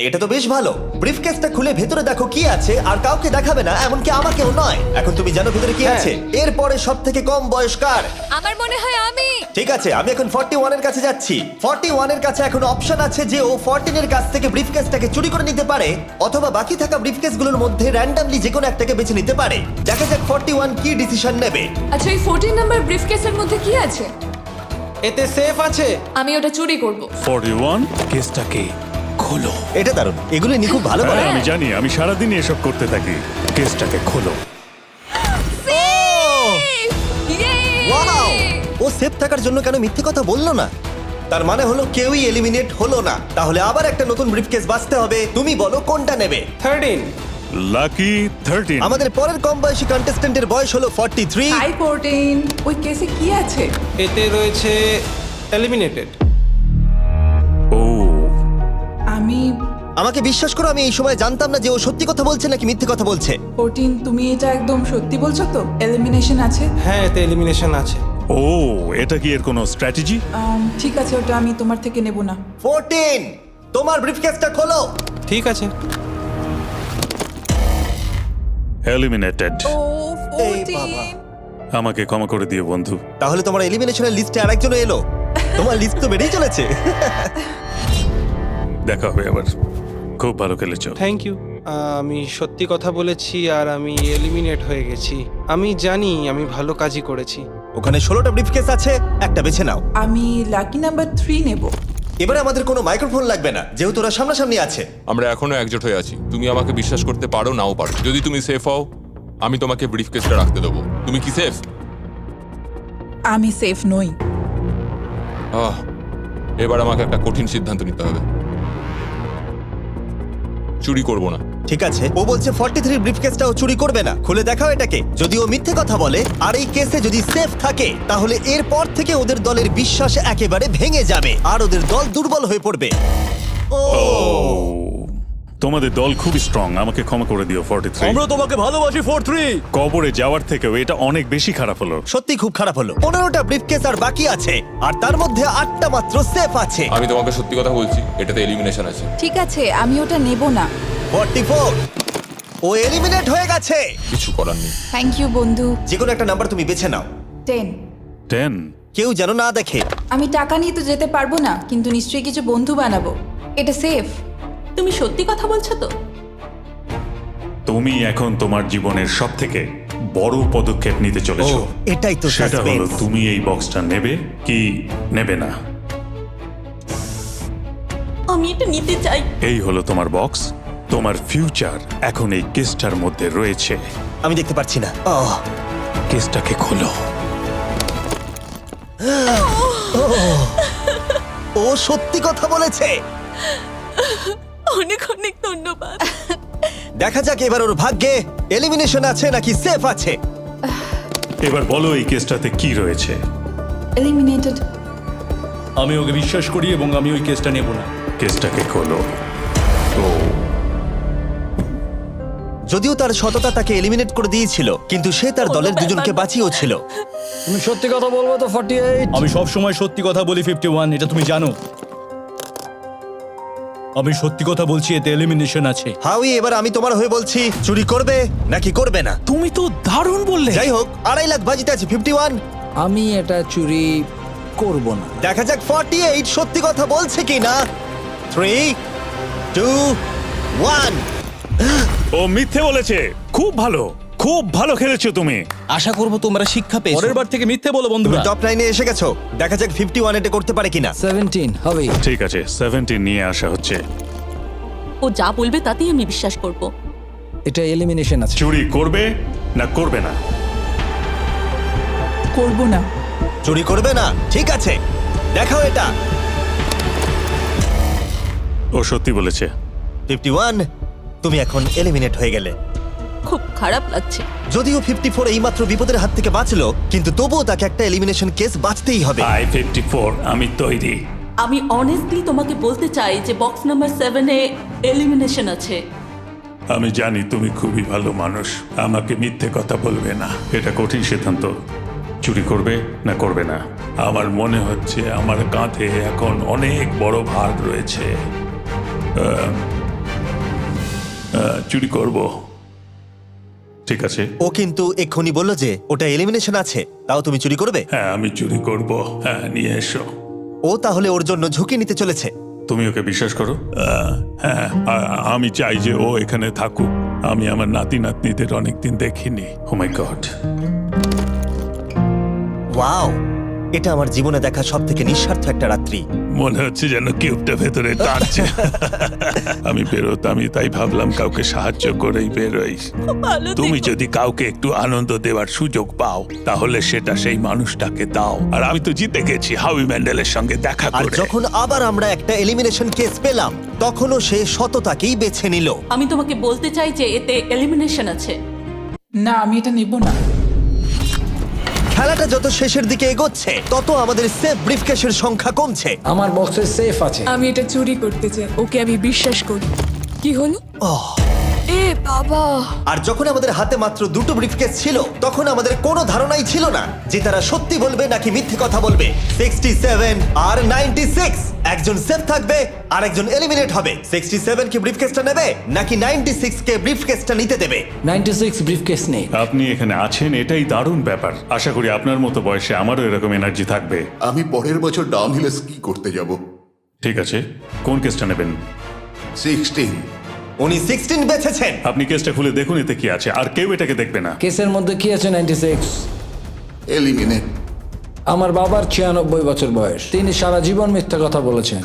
এটা তো বেশ ভালো। ব্রিফকেসটা খুলে ভেতরে দেখো কি আছে, আর কাউকে দেখাবে না, এমনকি আমাকেও নয়। এখন তুমি জানো ভেতরে কি আছে। এরপরে সব থেকে কম বয়স কার? আমার মনে হয় আমি। ঠিক আছে, আমি এখন 41 এর কাছে যাচ্ছি। 41 এর কাছে এখন অপশন আছে যে ও 14 এর কাছ থেকে ব্রিফকেসটাকে চুরি করে নিতে পারে, অথবা বাকি থাকা ব্রিফকেসগুলোর মধ্যে র্যান্ডমলি যে কোনো একটাকে বেছে নিতে পারে। দেখা যাক 41 কি ডিসিশন নেবে। আচ্ছা, এই 14 নাম্বার ব্রিফকেসের মধ্যে কি আছে? এতে সেফ আছে। আমি ওটা চুরি করব। 41 কেসটাকে খোলো। এটা দারুণ, এগুলো নি খুব ভালো করে। আমি জানি, আমি সারাদিন এসব করতে থাকি। কেসটাকে খোলো। ওয়াও! ও সেফ থাকার জন্য কেন মিথ্যে কথা বললো না? তার মানে হলো কেউই এলিমিনেট হলো না। তাহলে আবার একটা নতুন ব্রিফকেস বাছতে হবে। তুমি বলো কোনটা নেবে? 13। লাকি 13। আমাদের পরের কম বয়সী কন্টেস্ট্যান্টের বয়স হলো 43। হাই 14, ওই কেসে কি আছে? এতে রয়েছে এলিমিনেটেড। ও, আমাকে বিশ্বাস করো, আমি এই সময় জানতাম না যে ও সত্যি কথা বলছে নাকি মিথ্যে কথা বলছে। 14, তুমি এটা একদম সত্যি বলছো তো? এলিমিনেশন আছে? হ্যাঁ, এতে এলিমিনেশন আছে। ও, এটা কি এর কোনো স্ট্র্যাটেজি? ঠিক আছে, ওটা আমি তোমার থেকে নেব না। 14, তোমার ব্রিফকেসটা খোলো। ঠিক আছে। এলিমিনেটেড। ও এই বাবা। 14। আমাকে ক্ষমা করে দিও বন্ধু। তাহলে তোমার এলিমিনেশনের লিস্টে আরেকজন এলো। তোমার লিস্ট তো বেড়েই চলেছে। দেখা হবে আবার। খুব ভালো খেলেছো। Thank you. আমি সত্যি কথা বলেছি আর আমি এলিমিনেট হয়ে গেছি। আমি জানি আমি ভালো কাজই করেছি। ওখানে 16টা ব্রিফকেস আছে, একটা বেছে নাও। আমি লাকি নাম্বার 3 নেব। এবারে আমাদের কোনো মাইক্রোফোন লাগবে না, যেহেতু ওরা সামনাসামনি আছে। আমরা এখনো একজোট হয়ে আছি। তুমি আমাকে বিশ্বাস করতে পারো নাও পারো। যদি তুমি সেফ হও, আমি তোমাকে ব্রিফকেসটা রাখতে দেবো। তুমি কি সেফ? আমি সেফ নই। এবার আমাকে একটা কঠিন সিদ্ধান্ত নিতে হবে। চুরি করব না। ঠিক আছে, ও বলছে 43 ব্রিফকেসটাও চুরি করবে না। খুলে দেখাও এটাকে। যদি ও মিথ্যে কথা বলে আর এই কেসে যদি সেফ থাকে, তাহলে এরপর থেকে ওদের দলের বিশ্বাস একেবারে ভেঙে যাবে আর ওদের দল দুর্বল হয়ে পড়বে। ও, তোমাদের দল খুবই স্ট্রং, আমাকে ক্ষমা করে দিও 43। আমরা তোমাকে ভালোবাসি 43। কবরে যাওয়ার থেকেও এটা অনেক বেশি খারাপ হলো। সত্যি খুব খারাপ হলো। 15টা ব্রিফকেস আর বাকি আছে, আর তার মধ্যে 8টা মাত্র সেফ আছে। আমি তোমাকে সত্যি কথা বলছি, এটাতে এলিমিনেশন আছে। ঠিক আছে, আমি ওটা নেব না। 44, ও এলিমিনেট হয়ে গেছে। কিছু করার নেই। থ্যাংক ইউ বন্ধু। যে কোনো একটা নাম্বার তুমি বেছে নাও। 10। 10। কেউ যেন না দেখে। আমি টাকা নিয়ে তো যেতে পারবো না, কিন্তু নিশ্চয়ই কিছু বন্ধু বানাবো। এটা সেফ। তুমি সত্যি কথা বলছো তো? তুমি এখন তোমার জীবনের সবথেকে বড় পদক্ষেপ নিতে চলেছো। এটাই তো সেটা হলো suspense। তুমি এই বক্সটা নেবে কি নেবে না। আমি এটা নিতে চাই। এই হলো তোমার বক্স। তোমার ফিউচার এখন এই কেসটার মধ্যে রয়েছে। আমি দেখতে পাচ্ছি না। কেসটাকে খোলো। ও সত্যি কথা বলেছে। অনেক অনেক ধন্যবাদ। দেখা যাক এবার ওর ভাগ্যে এলিমিনেশন আছে নাকি সেফ আছে। এবার বলো এই কেসটাতে কি রয়েছে। এলিমিনেটেড। আমি ওকে বিশ্বাস করি এবং আমি ওই কেসটা নেব না। কেসটাকে খোলো। ও যদিও তার সততা তাকে এলিমিনেট করে দিয়েছিল, কিন্তু সে তার দলের দুজনকে বাঁচিয়েও ছিল। তুমি সত্যি কথা বলবো তো 48? আমি সব সময় সত্যি কথা বলি 51, এটা তুমি জানো। আমি সত্যি কথা বলছি, এতে এলিমিনেশন আছে। হাউই, এবার আমি তোমার হয়ে বলছি, চুরি করবে নাকি করবে না? তুমি তো দারুণ বললে। যাই হোক, 2.5 লাখ বাজিতে আছে 51। আমি এটা চুরি করব না। দেখা যাক 48 সত্যি কথা বলছে কিনা। 3, 2, 1। ও মিথ্যে বলেছে। খুব ভালো, খুব ভালো খেলেছো তুমি। আশা করব তোমরা শিক্ষা পেয়েছো। পরের বার থেকে মিথ্যে বলো বন্ধুরা। টপ 9-এ এসে গেছো। দেখা যাক 51 এটা করতে পারে কিনা। 17 হবে। ঠিক আছে, 17 নিয়ে আসা হচ্ছে। ও যা বলবে তাতেই আমি বিশ্বাস করব। এটা এলিমিনেশন আছে। চুরি করবে না করবে না? করব না। চুরি করবে না? ঠিক আছে, দেখাও এটা। ও সত্যি বলেছে। 51, তুমি এখন এলিমিনেট হয়ে গেলে। খুব খারাপ লাগছে। যদিও 54 এইমাত্র বিপদের হাত থেকে বাঁচলো, কিন্তু তবুও তাকে একটা এলিমিনেশন কেস বাঁচতেই হবে। আই 54, আমি তৈরি। আমি অনেস্টলি তোমাকে বলতে চাই যে বক্স নাম্বার 7-এ এলিমিনেশন আছে। আমি জানি তুমি খুবই ভালো মানুষ, আমাকে মিথ্যে কথা বলবে না। এটা কঠিন সিদ্ধান্ত, চুরি করবে না করবে না। আমার মনে হচ্ছে আমার কাঁধে এখন অনেক বড় ভার রয়েছে। চুরি করব। ঠিক আছে। ও কিন্তু এক্ষুনি বললো যে ওটা এলিমিনেশন আছে, তাও তুমি চুরি করবে? হ্যাঁ, আমি চুরি করব। হ্যাঁ, নিয়ে এসো। ও তাহলে ওর জন্য ঝুঁকি নিতে চলেছে। তুমি ওকে বিশ্বাস করো? হ্যাঁ, আমি চাই যে ও এখানে থাকুক। আমি আমার নাতি নাতনিদের অনেকদিন দেখিনি। ও মাই গড। ওয়াও, এটা আমার জীবনে দেখা সবথেকে নিঃস্বার্থ একটা রাত্রি। মনে হচ্ছে যেন কিউবটা ভেতরে টানছে। আমি বেরোতামই, তাই ভাবলাম কাউকে সাহায্য করেই বেরোই। তুমি যদি কাউকে একটু আনন্দ দেওয়ার সুযোগ পাও, তাহলে সেটা সেই মানুষটাকে দাও। আর আমি তো জিতে গেছি হাউই ম্যান্ডেলের সঙ্গে দেখা আর করে। যখন আবার আমরা একটা এলিমিনেশন কেস পেলাম, তখনও সে সততাকেই বেছে নিল। আমি তোমাকে বলতে চাই যে এতে এলিমিনেশন আছে। না, আমি এটা নেব না। খেলাটা যত শেষের দিকে এগোচ্ছে, তত আমাদের সেফ ব্রিফকেসের সংখ্যা কমছে। আমার বক্সে সেফ আছে। আমি এটা চুরি করতে চাই। ওকে আমি বিশ্বাস করি। কি হলো? এ বাবা! আর যখন আমাদের হাতে মাত্র 2টো ব্রিফকেস ছিল, তখন আমাদের কোনো ধারণাই ছিল না যে তারা সত্যি বলবে নাকি মিথ্যে কথা বলবে। 67 আর 96, একজন সেফ থাকবে আর একজন এলিমিনেট হবে। 67 কি ব্রিফকেসটা নেবে নাকি 96 কে ব্রিফকেসটা নিতে দেবে? 96 ব্রিফকেস নেই। আপনি এখানে আছেন, এটাই দারুণ ব্যাপার। আশা করি আপনার মতো বয়সে আমারও এরকম এনার্জি থাকবে। আমি পরের বছর ডাউনহিলে স্কি করতে যাব। ঠিক আছে, কোন কেসটা নেবেন? 16। উনি 16 বেছেছেন। আপনি কেসটা খুলে দেখুন এতে কি আছে, আর কেউ এটাকে দেখবে না। কেসের মধ্যে কি আছে? 96। এলিমিনেট। আমার বাবার 96 বছর বয়স। তিনি সারা জীবন মিথ্যা কথা বলেছেন।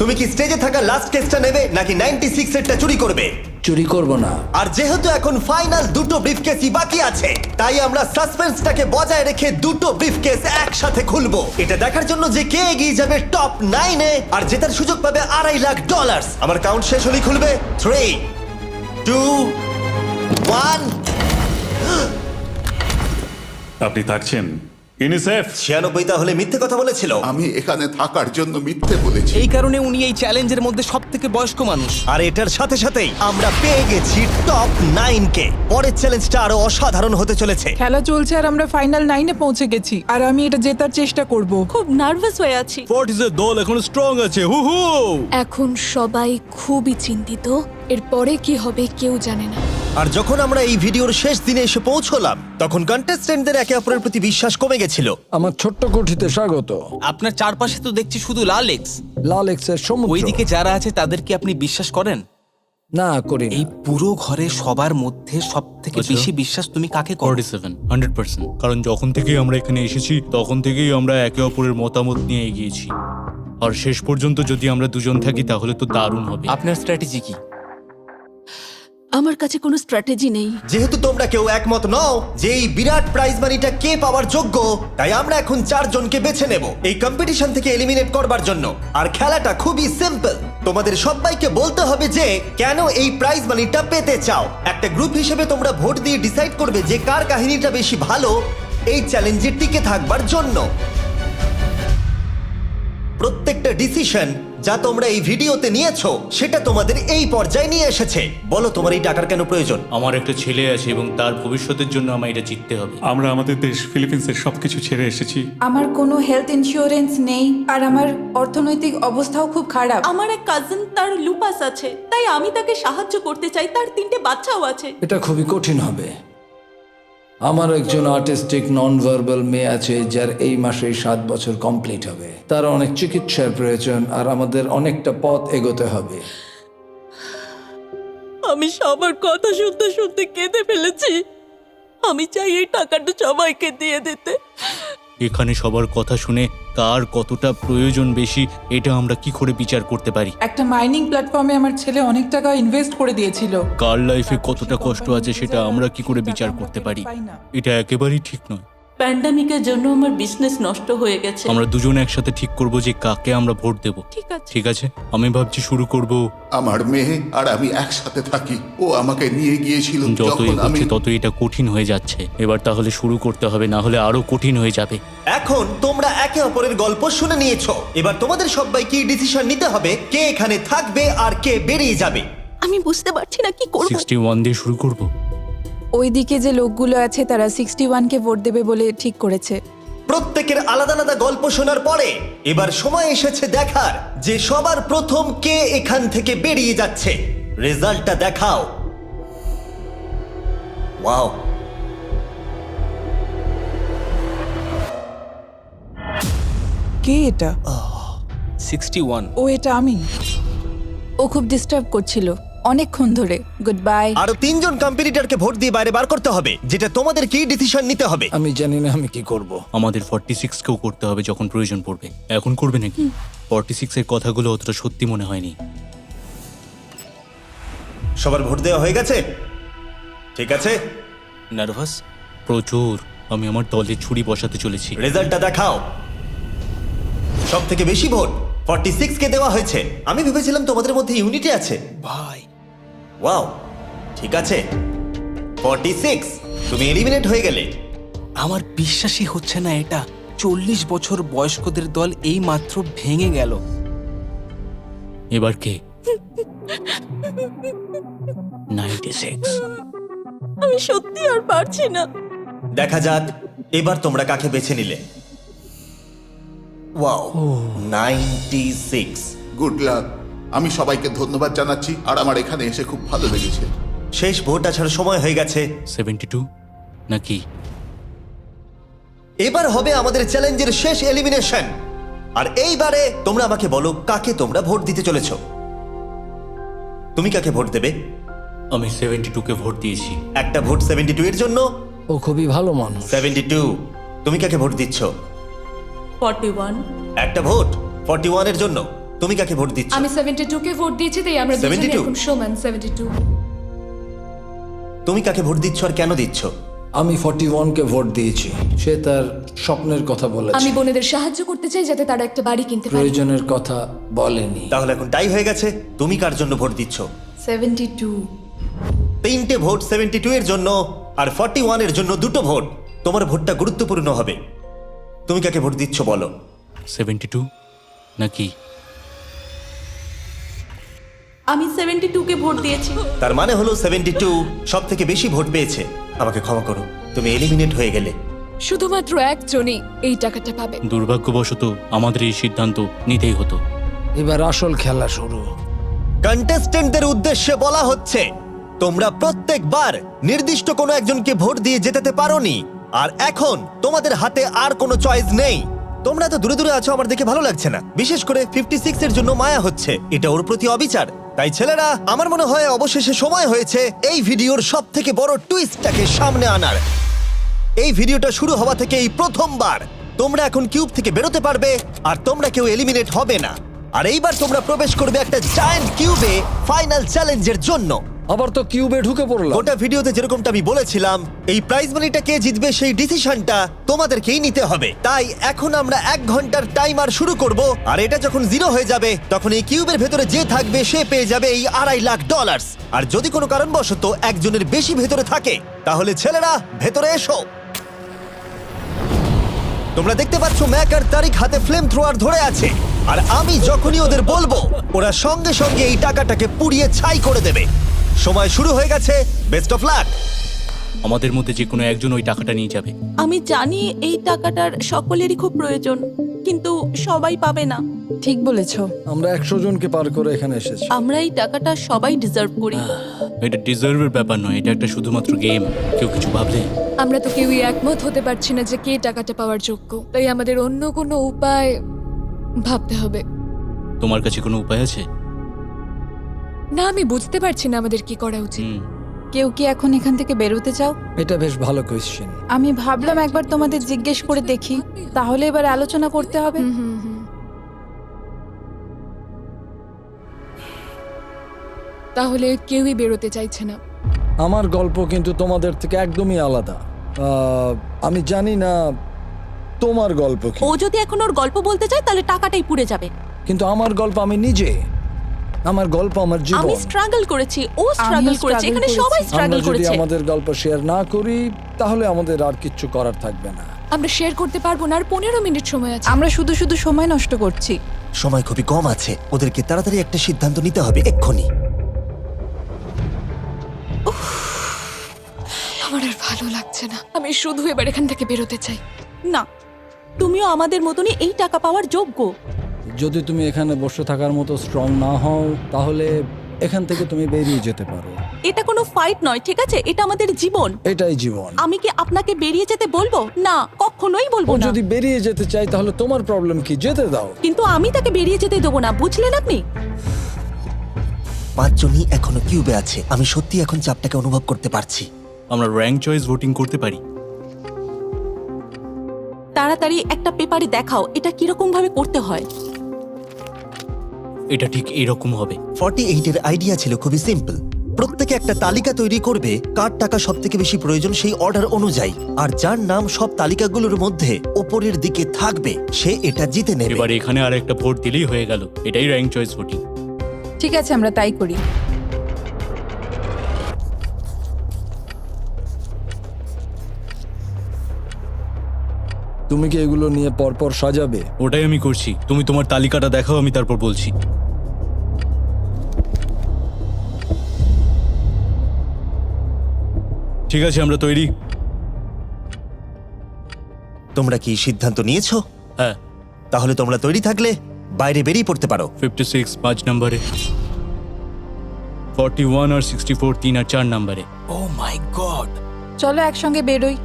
তুমি কি স্টেজে থাকা লাস্ট কেসটা নেবে নাকি 96 এরটা চুরি করবে? চুরি করব না। আর যেহেতু এখন ফাইনাল 2টো ব্রিফকেসই বাকি আছে, তাই আমরা সাসপেন্সটাকে বজায় রেখে 2টো ব্রিফকেস একসাথে খুলবো। এটা দেখার জন্য যে কে এগিয়ে যাবে টপ 9-এ আর জেতার সুযোগ পাবে $2.5 লাখ। আমার কাউন্ট শেষ হলেই খুলবে। 3, 2, 1। আপনি থাকছেন? ইউনিসেফ 96 তাহলে মিথ্যে কথা বলেছিল। আমি এখানে থাকার জন্য মিথ্যে বলেছি। এই কারণে উনি এই চ্যালেঞ্জের মধ্যে সব থেকে বয়স্ক মানুষ। আর এটার সাথে সাথেই আমরা পেয়ে গেছি টপ 9 কে। পরের চ্যালেঞ্জটা আরো অসাধারণ হতে চলেছে। খেলা চলছে আর আমরা ফাইনাল 9-এ পৌঁছে গেছি আর আমি এটা জেতার চেষ্টা করব। খুব নার্ভাস হয়ে আছি। ফর্টিসের দল এখন স্ট্রং আছে। হু হু। এখন সবাই খুবই চিন্তিত, এরপরে কি হবে কেউ জানে না। আর যখন আমরা এই ভিডিওর শেষ দিনে এসে পৌঁছলাম তখন কন্টেস্টেন্টদের একে অপরের প্রতি বিশ্বাস কমে গেছিল। আমার ছোট্ট কুঠিতে স্বাগত। আপনার চারপাশে তো দেখছি শুধু লাল এক্স। লাল এক্সের সমুদ্র। ওইদিকে যারা আছে তাদের কি আপনি বিশ্বাস করেন? না করি এই পুরো ঘরে সবার মধ্যে সব থেকে বেশি বিশ্বাস তুমি কাকে করো? 47 100%। কারণ যখন থেকেই আমরা এখানে এসেছি তখন থেকেই আমরা একে অপরের মতামত নিয়ে এগিয়েছি, আর শেষ পর্যন্ত যদি আমরা দুজন থাকি তাহলে তো দারুণ হবে। আপনার স্ট্র্যাটেজি কি? আমার কাছে কোনো স্ট্র্যাটেজি নেই। যেহেতু তোমরা কেউ একমত নও যে এই বিরাট প্রাইজ মানিটা কে পাওয়ার যোগ্য, তাই আমরা এখন 4 জনকে বেছে নেব এই কম্পিটিশন থেকে এলিমিনেট করবার জন্য। আর খেলাটা খুবই সিম্পল। তোমাদের সবাইকে বলতে হবে যে কেন এই প্রাইজ মানিটা পেতে চাও। একটা গ্রুপ হিসেবে তোমরা ভোট দিয়ে ডিসাইড করবে যে কার কাহিনীটা বেশি ভালো এই চ্যালেঞ্জে টিকে থাকবার জন্য। প্রত্যেকটা ডিসিশন যা তোমরা এই ভিডিওতে নিয়েছো সেটা তোমাদের এই পর্যায়ে নিয়ে এসেছে। বলো তোমার এই টাকার কেন প্রয়োজন? আমার একটা ছেলে আছে এবং তার ভবিষ্যতের জন্য আমার এটা জিততে হবে। আমরা আমাদের দেশ ফিলিপিন্সের সবকিছু ছেড়ে এসেছি। আমার কোনো হেলথ ইন্স্যুরেন্স নেই আর আমার অর্থনৈতিক অবস্থাও খুব খারাপ। আমার এক কাজিন, তার লুপাস আছে, তাই আমি তাকে সাহায্য করতে চাই। তার 3টে বাচ্চাও আছে। এটা খুবই কঠিন হবে। আমার একজন আর্টিস্টিক নন ভার্বাল মেয়ে আছে যার এই মাসেই 7 বছর কমপ্লিট হবে। তার অনেক চিকিৎসার প্রয়োজন আর আমাদের অনেকটা পথ এগোতে হবে। আমি সবার কথা শুনতে শুনতে কেঁদে ফেলেছি। আমি চাই এই টাকাটা সবাইকে দিয়ে দিতে। এখানে সবার কথা শুনে কার কতটা প্রয়োজন বেশি এটা আমরা কি করে বিচার করতে পারি? একটা মাইনিং প্ল্যাটফর্মে আমার ছেলে অনেক টাকা ইনভেস্ট করে দিয়েছিল। কার লাইফে কতটা কষ্ট আছে সেটা আমরা কি করে বিচার করতে পারি? এটা একেবারেই ঠিক নয়। প্যান্ডামিকের জন্য আমার বিজনেস নষ্ট হয়ে গেছে। আমরা দুজনে একসাথে ঠিক করব যে কাকে আমরা ভোট দেব। ঠিক আছে। ঠিক আছে, আমি ভাবছি শুরু করব। আমার মেয়ে আর আমি একসাথে থাকি। ও আমাকে নিয়ে গিয়েছিল যত যখন আমি এগোচ্ছে তত এটা কঠিন হয়ে যাচ্ছে। এবার তাহলে শুরু করতে হবে, না হলে আরো কঠিন হয়ে যাবে। এখন তোমরা একে অপরের গল্প শুনে নিয়েছো। এবার তোমাদের সবাইকে ডিসিশন নিতে হবে কে এখানে থাকবে আর কে বেরিয়ে যাবে। আমি বুঝতে পারছি না কি করব। 61 দিয়ে শুরু করব। ওইদিকে যে লোকগুলো আছে তারা 61-কে ভোট দেবে বলে ঠিক করেছে। প্রত্যেকের আলাদা আলাদা গল্প শোনার পরে এবার সময় এসেছে দেখার যে সবার প্রথম কে এখান থেকে বেরিয়ে যাচ্ছে। রেজাল্টটা দেখাও। ওয়াও, কে এটা? 61। ও এটা আমি। ও খুব ডিস্টার্ব করছিল অনেকক্ষণ ধরে। Good bye. আরো 3 জন কম্পিটিটরকে ভোট দিয়ে বাইরে বার করতে হবে, যেটা তোমাদের কি ডিসিশন নিতে হবে। আমি জানি না আমি কি করব। আমাদের 46 কেও করতে হবে যখন প্রয়োজন পড়বে। এখন করবে নাকি? 46 এর কথাগুলো অতটা সত্যি মনে হয়নি। সবার ভোট দেওয়া হয়ে গেছে? ঠিক আছে। নার্ভাস? প্রচুর। আমি আমার দলে ছুরি বসাতে চলেছি। রেজাল্টটা দেখাও। সব থেকে বেশি ভোট 46 কে দেওয়া হয়েছে। আমি ভেবেছিলাম তোমাদের মধ্যে ইউনিটি আছে। ভাই, ওয়াও, ঠিক আছে। 46, তুমি এলিমিনেট হয়ে গেলে। আমার বিশ্বাসই হচ্ছে না এটা। 40 বছর বয়স্কদের দল এই মাত্র ভেঙে গেল। এবার কে? 96। আমি সত্যি আর পারছি না। দেখা যাক এবার তোমরা কাকে বেছে নিলে। ওয়াও, 96। Good luck. আমি সবাইকে ধন্যবাদ জানাচ্ছি আর আমার এখানে এসে খুব ভালো লেগেছে। শেষ ভোট আসার সময় হয়ে গেছে। 72 নাকি? এবার হবে আমাদের চ্যালেঞ্জের শেষ এলিমিনেশন। আর এইবারে তোমরা আমাকে বলো কাকে তোমরা ভোট দিতে চলেছো। তুমি কাকে ভোট দেবে? আমি 72 কে ভোট দিয়েছি। একটা ভোট 72 এর জন্য। ও খুবই ভালো মানুষ। 72। তুমি কাকে ভোট দিচ্ছ? 41। একটা ভোট 41 এর জন্য। তুমি কাকে ভোট দিচ্ছ? আমি 72 কে ভোট দিয়েছি, তাই আমরা দুজনে 72? এখন সমান। 72। তুমি কাকে ভোট দিচ্ছ আর কেন দিচ্ছ? আমি 41-কে ভোট দিয়েছি। সে তার স্বপ্নের কথা বলেছে। আমি বোনেদের সাহায্য করতে চাই যাতে তারা একটা বাড়ি কিনতে পারে। প্রয়োজনের কথা বলেনি। তাহলে এখন টাই হয়ে গেছে। তুমি কার জন্য ভোট দিচ্ছ? 72। 3টে ভোট 72 এর জন্য আর 41 এর জন্য 2টো ভোট। তোমার ভোটটা গুরুত্বপূর্ণ হবে। তুমি কাকে ভোট দিচ্ছ বলো? 72 নাকি? আমি 72 কে ভোট দিয়েছি। তার মানে হলো 72 সব থেকে বেশি ভোট পেয়েছে। আমাকে ক্ষমা করো, তুমি এলিমিনেট হয়ে গেলে। শুধুমাত্র একজনই এই টাকাটা পাবে। দুর্ভাগ্যবশত আমাদের এই সিদ্ধান্ত নিতেই হতো। এবার আসল খেলা শুরু। কন্টেস্টেন্টদের উদ্দেশ্যে বলা হচ্ছে, তোমরা প্রত্যেকবার নির্দিষ্ট কোনো একজনকে ভোট দিয়ে জেতাতে পারোনি, আর এখন তোমাদের হাতে আর কোনো চয়েস নেই। তোমরা তো দূরে দূরে আছো, আমার দেখে ভালো লাগছে না। বিশেষ করে 56 এর জন্য মায়া হচ্ছে, এটা ওর প্রতি অবিচার। তাই ছেলেরা, আমার মনে হয় অবশেষে সময় হয়েছে এই ভিডিওর সব থেকে বড় টুইস্টটাকে সামনে আনার। এই ভিডিওটা শুরু হওয়া থেকে এই প্রথমবার তোমরা এখন কিউব থেকে বেরোতে পারবে, আর তোমরা কেউ এলিমিনেট হবে না। আর এইবার তোমরা প্রবেশ করবে একটা জায়ান্ট কিউবে ফাইনাল চ্যালেঞ্জের জন্য। আবার তো কিউবে ঢুকে পড়লাম। গোটা ভিডিওতে যেরকমটা আমি বলেছিলাম, এই প্রাইজ মানিটা কে জিতবে সেই ডিসিশনটা তোমাদেরকেই নিতে হবে। তাই এখন আমরা 1 ঘন্টার টাইমার শুরু করব, আর এটা যখন 0 হয়ে যাবে তখন এই কিউবের ভেতরে যে থাকবে সে পেয়ে যাবে এই $2.5 লাখ। আর যদি কোনো কারণবশত একজনের বেশি ভেতরে থাকে, তাহলে ছেলেরা ভেতরে এসো। তোমরা দেখতে পাচ্ছ ম্যাক আর তারিক হাতে ফ্লেম থ্রোয়ার ধরে আছে, আর আমি যখনই ওদের বলবো ওরা সঙ্গে সঙ্গে এই টাকাটাকে পুড়িয়ে ছাই করে দেবে। সময় শুরু হয়ে গেছে, বেস্ট অফ লাক। আমাদের মধ্যে যে কোনো একজন ওই টাকাটা নিয়ে যাবে। আমি জানি এই টাকাটার সকলেরই খুব প্রয়োজন, কিন্তু সবাই পাবে না। ঠিক বলেছো। আমরা 100 জনকে পার করে এখানে এসেছি। আমরা এই টাকাটা সবাই ডিজার্ভ করি। এটা ডিজার্ভের ব্যাপার নয়, এটা একটা শুধুমাত্র গেম। কেউ কিছু ভাবলে? আমরা তো কেউই একমত হতে পারছি না যে কে টাকাটা পাওয়ার যোগ্য, তাই আমাদের অন্য কোনো উপায় ভাবতে হবে। তোমার কাছে কোনো উপায় আছে? না, আমি বুঝতে পারছি না আমাদের কি করা উচিত। কেউ কি এখন এখান থেকে বেরোতে চাও? এটা বেশ ভালো কোয়েশ্চেন। আমি ভাবলাম একবার তোমাদের জিজ্ঞেস করে দেখি, তাহলে এবার আলোচনা করতে হবে। তাহলে কেউই বেরোতে চাইছে না। আমার গল্প কিন্তু তোমাদের থেকে একদমই আলাদা। আমি জানি না তোমার গল্প কি। ও যদি এখন ওর গল্প বলতে চায় তাহলে টাকাটাই পুড়ে যাবে। কিন্তু আমার গল্প আমি নিজে, আমার গল্প আমার জীবন। আমি স্ট্রাগল করেছি, ও স্ট্রাগল করেছে, এখানে সবাই স্ট্রাগল আমরা যদি করেছে। আমাদের গল্প শেয়ার না করি তাহলে আমাদের আর কিচ্ছু করার থাকবে না। আমরা শেয়ার করতে পারবো না, আর 15 মিনিট সময় আছে। আমরা শুধু শুধু সময় নষ্ট করছি। সময় খুবই কম আছে, ওদেরকে তাড়াতাড়ি একটা সিদ্ধান্ত নিতে হবে এক্ষুনি। আমার আর ভালো লাগছে না, আমি শুধু এবার এখান থেকে বেরোতে চাই। না, তুমিও আমাদের মতনই এই টাকা পাওয়ার যোগ্য। যদি তুমি এখানে বসে থাকার মতো স্ট্রং না হও তাহলে এখান থেকে তুমি বেরিয়ে যেতে পারো। এটা কোনো ফাইট নয়, ঠিক আছে? এটা আমাদের জীবন। এটাই জীবন। আমি কি আপনাকে বেরিয়ে যেতে বলবো? না, কখনোই বলবো ও না। যদি বেরিয়ে যেতে চাই তাহলে তোমার প্রবলেম কি? যেতে দাও। কিন্তু আমি তাকে বেরিয়ে যেতে দেবো না, বুঝলেন আপনি? 5 জনই এখনো কিউবে আছে। আমি সত্যি এখন চাপটাকে অনুভব করতে পারছি। আমরা র্যাঙ্ক চয়েস ভোটিং করতে পারি। তাড়াতাড়ি একটা পেপারে দেখাও এটা কিরকম ভাবে করতে হয়। এটা ঠিক এরকম হবে। 48 এর আইডিয়া ছিল খুবই সিম্পল। প্রত্যেকে একটা তালিকা তৈরি করবে কার টাকা সব থেকে বেশি প্রয়োজন সেই অর্ডার অনুযায়ী, আর যার নাম সব তালিকাগুলোর মধ্যে ওপরের দিকে থাকবে সে এটা জিতে নেবে। এবার এখানে আর একটা ভোট দিলেই হয়ে গেল। এটাই র্যাঙ্ক চয়েস ভোটিং। ঠিক আছে, আমরা তাই করি। তুমি কি এগুলো নিয়ে পরপর সাজাবে? ওটাই আমি করছি। তুমি তোমার তালিকাটা দেখাও, আমি তারপর বলছি। ঠিক আছে, আমরা তৈরি। তোমরা কি সিদ্ধান্ত নিয়েছো? হ্যাঁ। তাহলে তোমরা তৈরি থাকলে বাইরে বেরিয়ে পড়তে পারো। 56 5 নম্বরে, 41 আর 64 3 আর 4 নম্বরে। ও মাই গড! চলো একসঙ্গে বেরোই।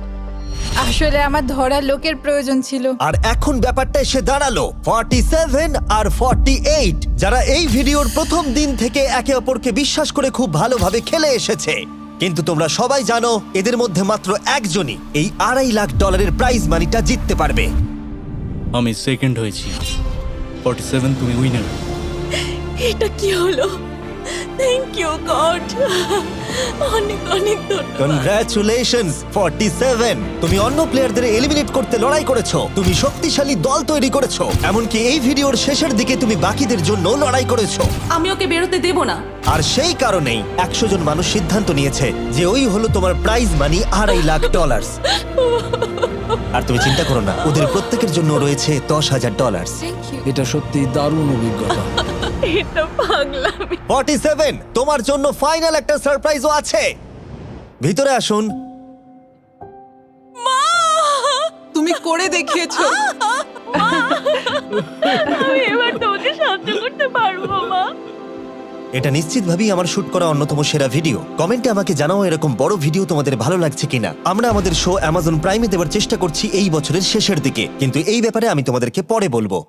আসলে আমার ধরার লোকের প্রয়োজন ছিল। আর এখন ব্যাপারটা এসে দাঁড়ালো 47 আর 48, যারা এই ভিডিওর প্রথম দিন থেকে একে অপরকে বিশ্বাস করে খুব ভালোভাবে খেলে এসেছে। কিন্তু তোমরা সবাই জানো এদের মধ্যে মাত্র একজনই এই $2.5 লাখ প্রাইজ মানিটা জিততে পারবে। আমি সেকেন্ড হয়েছি। 47 তুমি উইনার। এটা কি হলো? থ্যাংক ইউ গড, অনেক অনেক ধন্যবাদ। কনগ্রাচুলেশনস 47, তুমি অন্য প্লেয়ারদের এলিমিনেট করতে লড়াই করেছো, তুমি শক্তিশালী দল তৈরি করেছো, এমনকি এই ভিডিওর শেষের দিকে তুমি বাকিদের জন্য লড়াই করেছো। আমি ওকে বেরোতে দেব না। আর সেই কারণেই 100 জন মানুষ সিদ্ধান্ত নিয়েছে যে ওই হলো তোমার প্রাইজ মানি $2.5 লাখ। আর তুমি চিন্তা করো না, ওদের প্রত্যেকের জন্য রয়েছে $10,000। Thank you. এটা সত্যি দারুণ অভিজ্ঞতা। এটা পাগলামি। 47, তোমার জন্য ফাইনাল একটা সারপ্রাইজও আছে। ভিতরে আসুন। তুমি করে দেখিয়েছো। আমি এবার তোমাকে সাহায্য করতে পারবো মা। এটা নিশ্চিতভাবেই আমার শুট করা অন্যতম সেরা ভিডিও। কমেন্টে আমাকে জানাও এরকম বড় ভিডিও তোমাদের ভালো লাগছে কিনা। আমরা আমাদের শো অ্যামাজন প্রাইমে দেওয়ার চেষ্টা করছি এই বছরের শেষের দিকে, কিন্তু এই ব্যাপারে আমি তোমাদেরকে পরে বলবো।